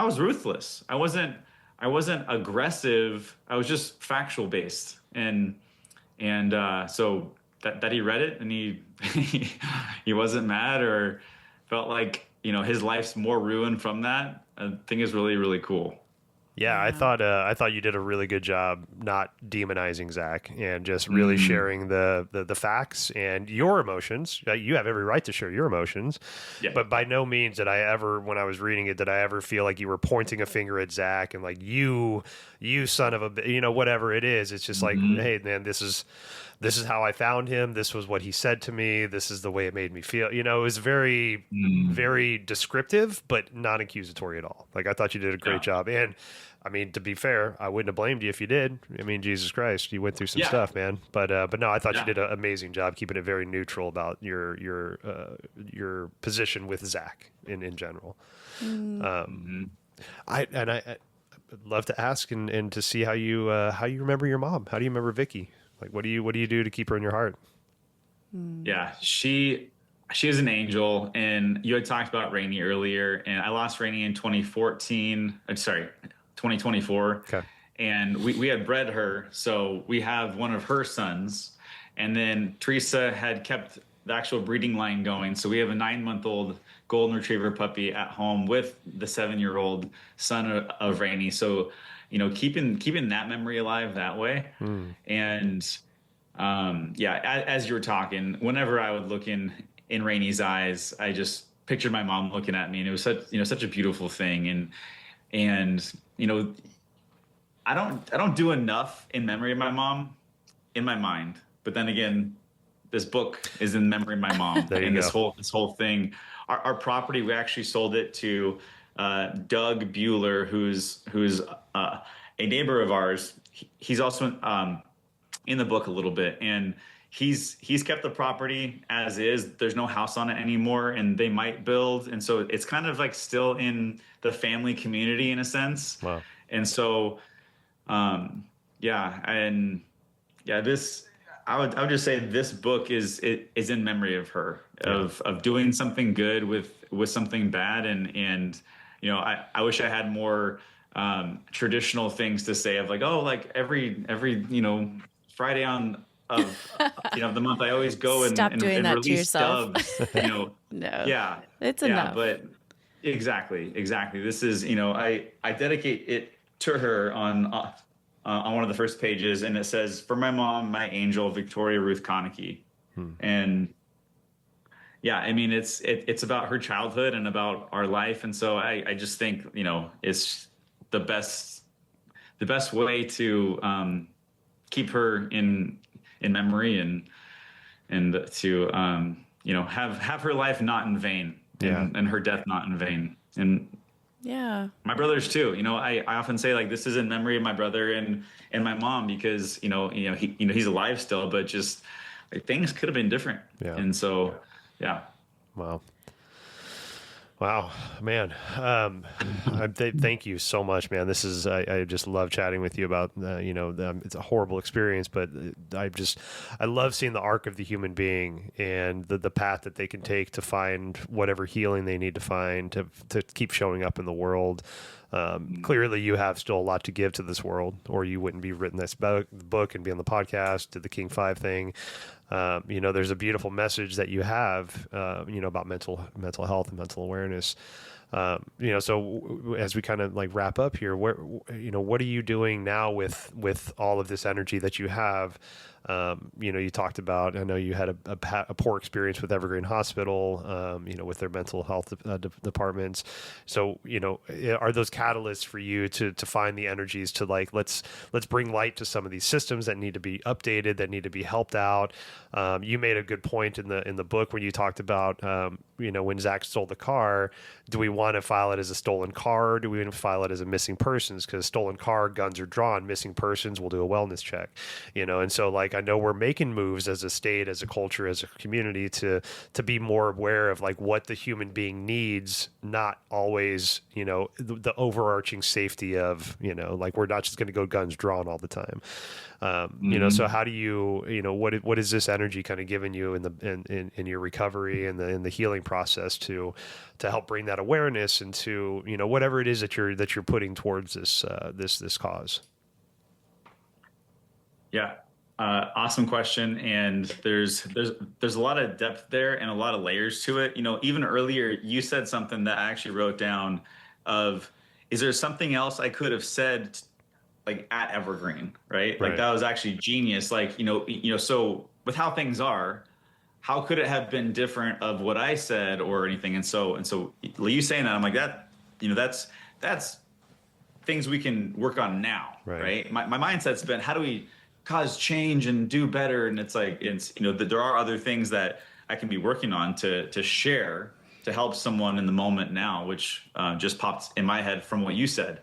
was ruthless. I wasn't aggressive. I was just factual based. And so that he read it and he wasn't mad or felt like, his life's more ruined from that, I think is really, really cool. Yeah, I thought you did a really good job not demonizing Zach and just really sharing the facts and your emotions. You have every right to share your emotions, but by no means did I ever, when I was reading it, did I ever feel like you were pointing a finger at Zach and like you son of a, whatever it is. It's just like, hey man, this is how I found him. This was what he said to me. This is the way it made me feel. It was very, very descriptive, but not accusatory at all. Like I thought you did a great job. And I mean, to be fair, I wouldn't have blamed you if you did. I mean, Jesus Christ, you went through some stuff, man. But no, I thought you did an amazing job keeping it very neutral about your position with Zach in general. I'd love to ask and to see how you remember your mom. How do you remember Vicky? Like, what do you do to keep her in your heart? Yeah, she is an angel. And you had talked about Rainey earlier, and I lost Rainey in 2024. Okay. And we had bred her. So we have one of her sons. And then Teresa had kept the actual breeding line going. So we have a 9-month-old golden retriever puppy at home with the 7-year-old son of Rainey. So, keeping that memory alive that way. And yeah, as you were talking, whenever I would look in Rainey's eyes, I just pictured my mom looking at me, and it was such a beautiful thing. And I don't do enough in memory of my mom in my mind, but then again, this book is in memory of my mom. There you And go. this whole thing, our property, we actually sold it to Doug Bueller, who's a neighbor of ours. He's also in the book a little bit, and he's kept the property as is. There's no house on it anymore, and they might build, and so it's kind of like still in the family community in a sense. Wow. And so this I would just say this book is in memory of her, of doing something good with something bad. And I wish I had more traditional things to say of like, oh, like every Friday of the month I always go Stop and doing that to release yourself. doves. No. Yeah. It's Yeah, enough. but exactly. This is, I dedicate it to her on one of the first pages, and it says, "For my mom, my angel, Victoria Ruth Konicke." And yeah, I mean, it's about her childhood and about our life, and so I just think it's the best way to keep her in memory and to have her life not in vain, and her death not in vain. And Yeah. my brothers too. I often say like this is in memory of my brother and my mom, because he's alive still, but just like, things could have been different. Yeah. And so yeah. Wow, man. Thank you so much, man. This is, I just love chatting with you about, it's a horrible experience, but I love seeing the arc of the human being and the path that they can take to find whatever healing they need to find to keep showing up in the world. Clearly you have still a lot to give to this world, or you wouldn't be written this book and be on the podcast, did the King 5 thing. There's a beautiful message that you have, about mental health and mental awareness. So as we kind of like wrap up here, what are you doing now with all of this energy that you have? You talked about, I know you had a poor experience with Evergreen Hospital, with their mental health departments. So, are those catalysts for you to find the energies to like, let's bring light to some of these systems that need to be updated, that need to be helped out. You made a good point in the book when you talked about, when Zach stole the car, do we want to file it as a stolen car? Or do we want to file it as a missing persons? Because stolen car, guns are drawn, missing persons, we'll do a wellness check, and so like, I know we're making moves as a state, as a culture, as a community to be more aware of like what the human being needs, not always, the overarching safety of, like we're not just going to go guns drawn all the time. So how do you, what is this energy kind of giving you in your recovery and in the healing process to help bring that awareness into, whatever it is that you're putting towards this cause? Yeah. Awesome question. And there's a lot of depth there and a lot of layers to it. Even earlier you said something that I actually wrote down of, is there something else I could have said like at Evergreen, right? Like that was actually genius. Like, so with how things are, how could it have been different of what I said or anything? And so you saying that, I'm like that's things we can work on now. Right. My mindset's been, how do we cause change and do better? And it's like, that there are other things that I can be working on to share, to help someone in the moment now, which just popped in my head from what you said.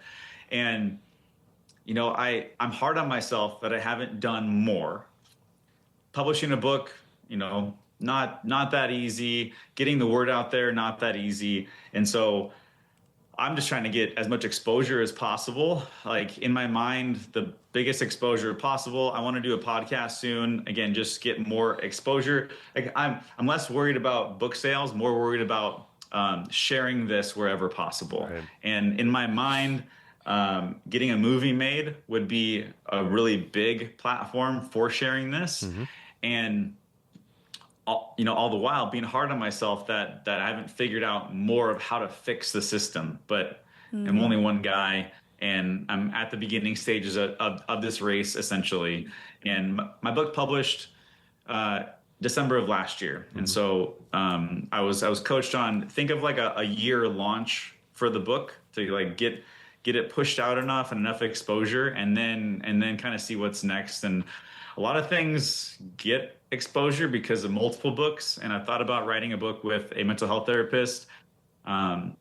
And, I'm hard on myself that I haven't done more. Publishing a book, not that easy. Getting the word out there, not that easy. And so I'm just trying to get as much exposure as possible. Like in my mind, the biggest exposure possible. I want to do a podcast soon. Again, just get more exposure. Like I'm less worried about book sales, more worried about sharing this wherever possible. Right. And in my mind, getting a movie made would be a really big platform for sharing this. Mm-hmm. And all the while being hard on myself that I haven't figured out more of how to fix the system. But I'm only one guy, and I'm at the beginning stages of this race essentially. And my book published December of last year, and so I was coached on, think of like a year launch for the book to like get it pushed out enough and enough exposure, and then kind of see what's next. And a lot of things get exposure because of multiple books. And I thought about writing a book with a mental health therapist. And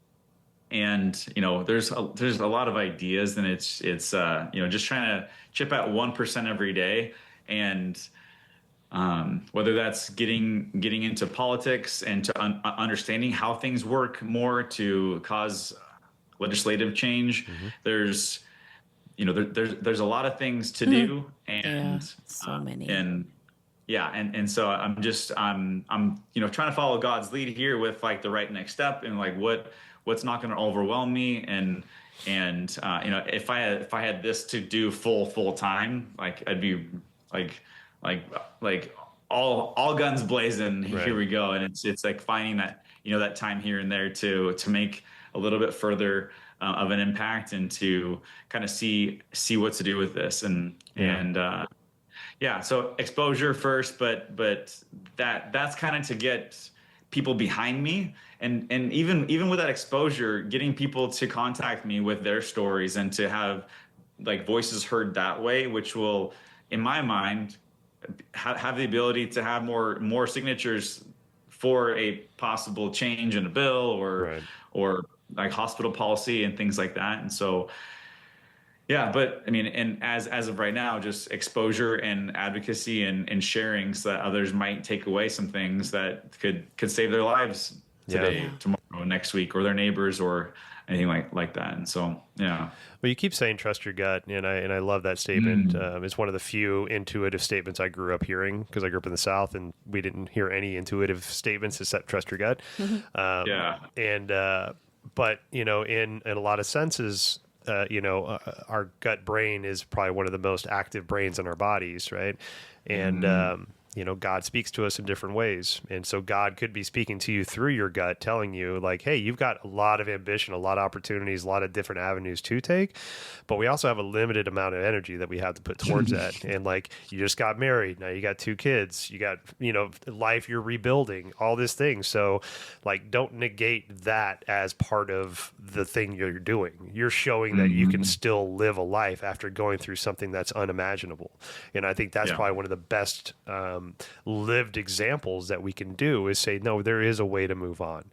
there's a lot of ideas, and it's just trying to chip at 1% every day. And whether that's getting into politics and to understanding how things work more to cause legislative change. There's a lot of things to do, and so many. And so I'm trying to follow God's lead here with like the right next step, and like what's not going to overwhelm me. And if I had this to do full time, like I'd be like all guns blazing. Right. Here we go. And it's like finding that that time here and there to make a little bit further of an impact, and to kind of see what to do with this. So exposure first, but that's kind of to get people behind me, and even with that exposure, getting people to contact me with their stories and to have like voices heard that way, which will, in my mind, have the ability to have more signatures for a possible change in a bill or like hospital policy and things like that. And so, yeah, but I mean, and as of right now, just exposure and advocacy and sharing, so that others might take away some things that could save their lives today, tomorrow, next week, or their neighbors, or anything like that. And so, yeah. Well, you keep saying trust your gut, and I love that statement. It's one of the few intuitive statements I grew up hearing, because I grew up in the South, and we didn't hear any intuitive statements except trust your gut. But in a lot of senses, our gut brain is probably one of the most active brains in our bodies, right? And God speaks to us in different ways. And so God could be speaking to you through your gut, telling you like, hey, you've got a lot of ambition, a lot of opportunities, a lot of different avenues to take, but we also have a limited amount of energy that we have to put towards that. And like, you just got married. Now you got 2 kids, you got, life you're rebuilding, all these things. So like, don't negate that as part of the thing you're doing. You're showing that you can still live a life after going through something that's unimaginable. And I think that's probably one of the best, lived examples that we can do, is say, no, there is a way to move on.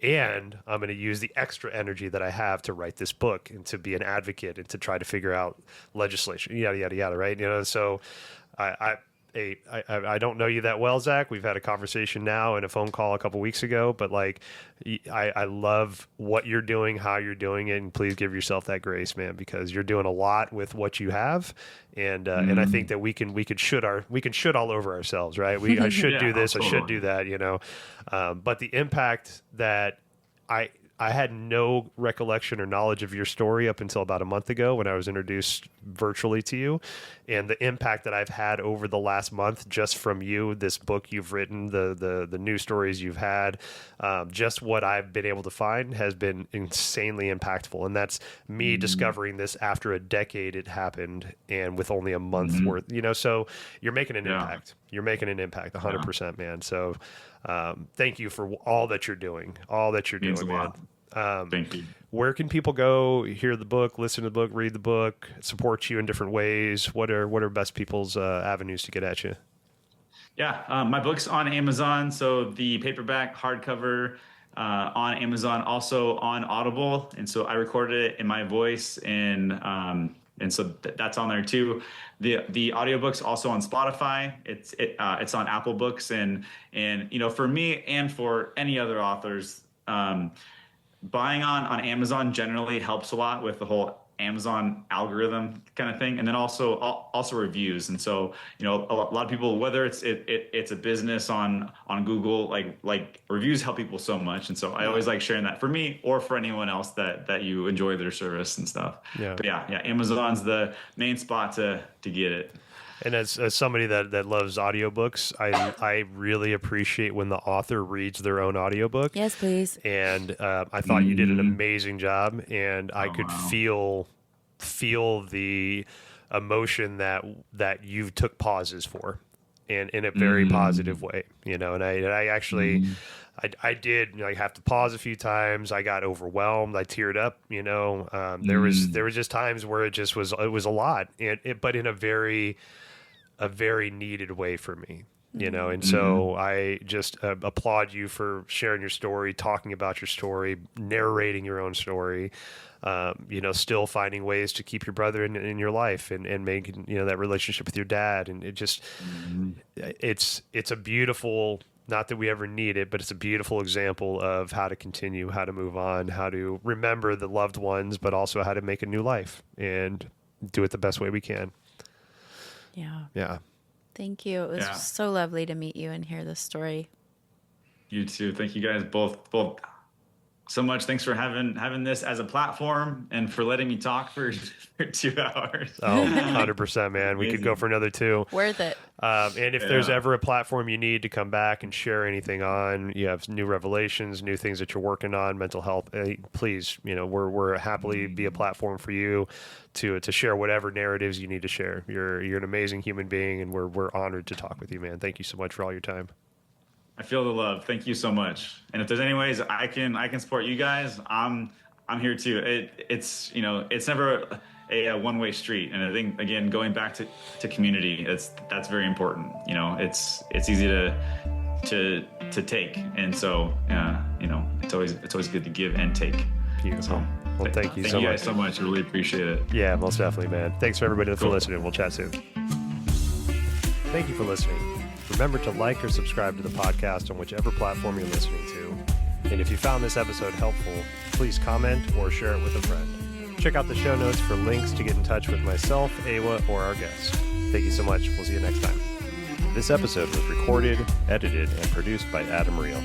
And I'm going to use the extra energy that I have to write this book and to be an advocate and to try to figure out legislation, yada, yada, yada, right? So I don't know you that well, Zach. We've had a conversation now and a phone call a couple weeks ago, but like, I love what you're doing, how you're doing it, and please give yourself that grace, man, because you're doing a lot with what you have, and I think that we can should all over ourselves, right? I should do this, totally. I should do that, but the impact that I had no recollection or knowledge of your story up until about a month ago when I was introduced virtually to you, and the impact that I've had over the last month just from you, this book you've written, the news stories you've had, just what I've been able to find has been insanely impactful. And that's me discovering this after a decade it happened, and with only a month worth, so you're making an impact. You're making an impact 100%, man. So thank you for all that you're doing, man. Thank you. Where can people go, hear the book, listen to the book, read the book, support you in different ways? What are best people's avenues to get at you? Yeah, my book's on Amazon. So the paperback, hardcover, on Amazon, also on Audible. And so I recorded it in my voice, and so that's on there too. The audiobook's also on Spotify. It's on Apple Books, and for me and for any other authors, buying on Amazon generally helps a lot with the whole Amazon algorithm kind of thing, and then also reviews. And so a lot of people, whether it's a business on Google, like reviews help people so much. And so I always like sharing that for me or for anyone else that you enjoy their service and stuff. But yeah, Amazon's the main spot to get it. And as somebody that loves audiobooks, I really appreciate when the author reads their own audiobook. Yes, please. And I thought you did an amazing job, and I could wow. feel the emotion that you took pauses for, and in a very positive way, you know. And I actually, I did like have to pause a few times. I got overwhelmed. I teared up, you know. There was just times where it was a lot, but in a very needed way for me, you know. And so I just applaud you for sharing your story, talking about your story, narrating your own story, you know, still finding ways to keep your brother in your life, and making, you know, that relationship with your dad. And it just, it's a beautiful, not that we ever need it, but it's a beautiful example of how to continue, how to move on, how to remember the loved ones, but also how to make a new life and do it the best way we can. Yeah. Yeah. Thank you. It was so lovely to meet you and hear this story. You too. Thank you guys both so much. Thanks for having this as a platform and for letting me talk for 2 hours. Oh, 100%, man. We could go for another 2. Worth it. And if there's ever a platform you need to come back and share anything on, you have new revelations, new things that you're working on, mental health, please, you know, we're happily be a platform for you to share whatever narratives you need to share. You're an amazing human being, and we're honored to talk with you, man. Thank you so much for all your time. I feel the love. Thank you so much. And if there's any ways I can support you guys, I'm here too. It's, you know, it's never a one-way street. And I think, again, going back to community, that's very important. You know, it's easy to take. And so, you know, it's always good to give and take. Beautiful. So, well, thank you so much. Thank you guys so much. I really appreciate it. Yeah, most definitely, man. Thanks for everybody for listening. We'll chat soon. Thank you for listening. Remember to like or subscribe to the podcast on whichever platform you're listening to. And if you found this episode helpful, please comment or share it with a friend. Check out the show notes for links to get in touch with myself, Awa, or our guests. Thank you so much. We'll see you next time. This episode was recorded, edited, and produced by Adam Reel.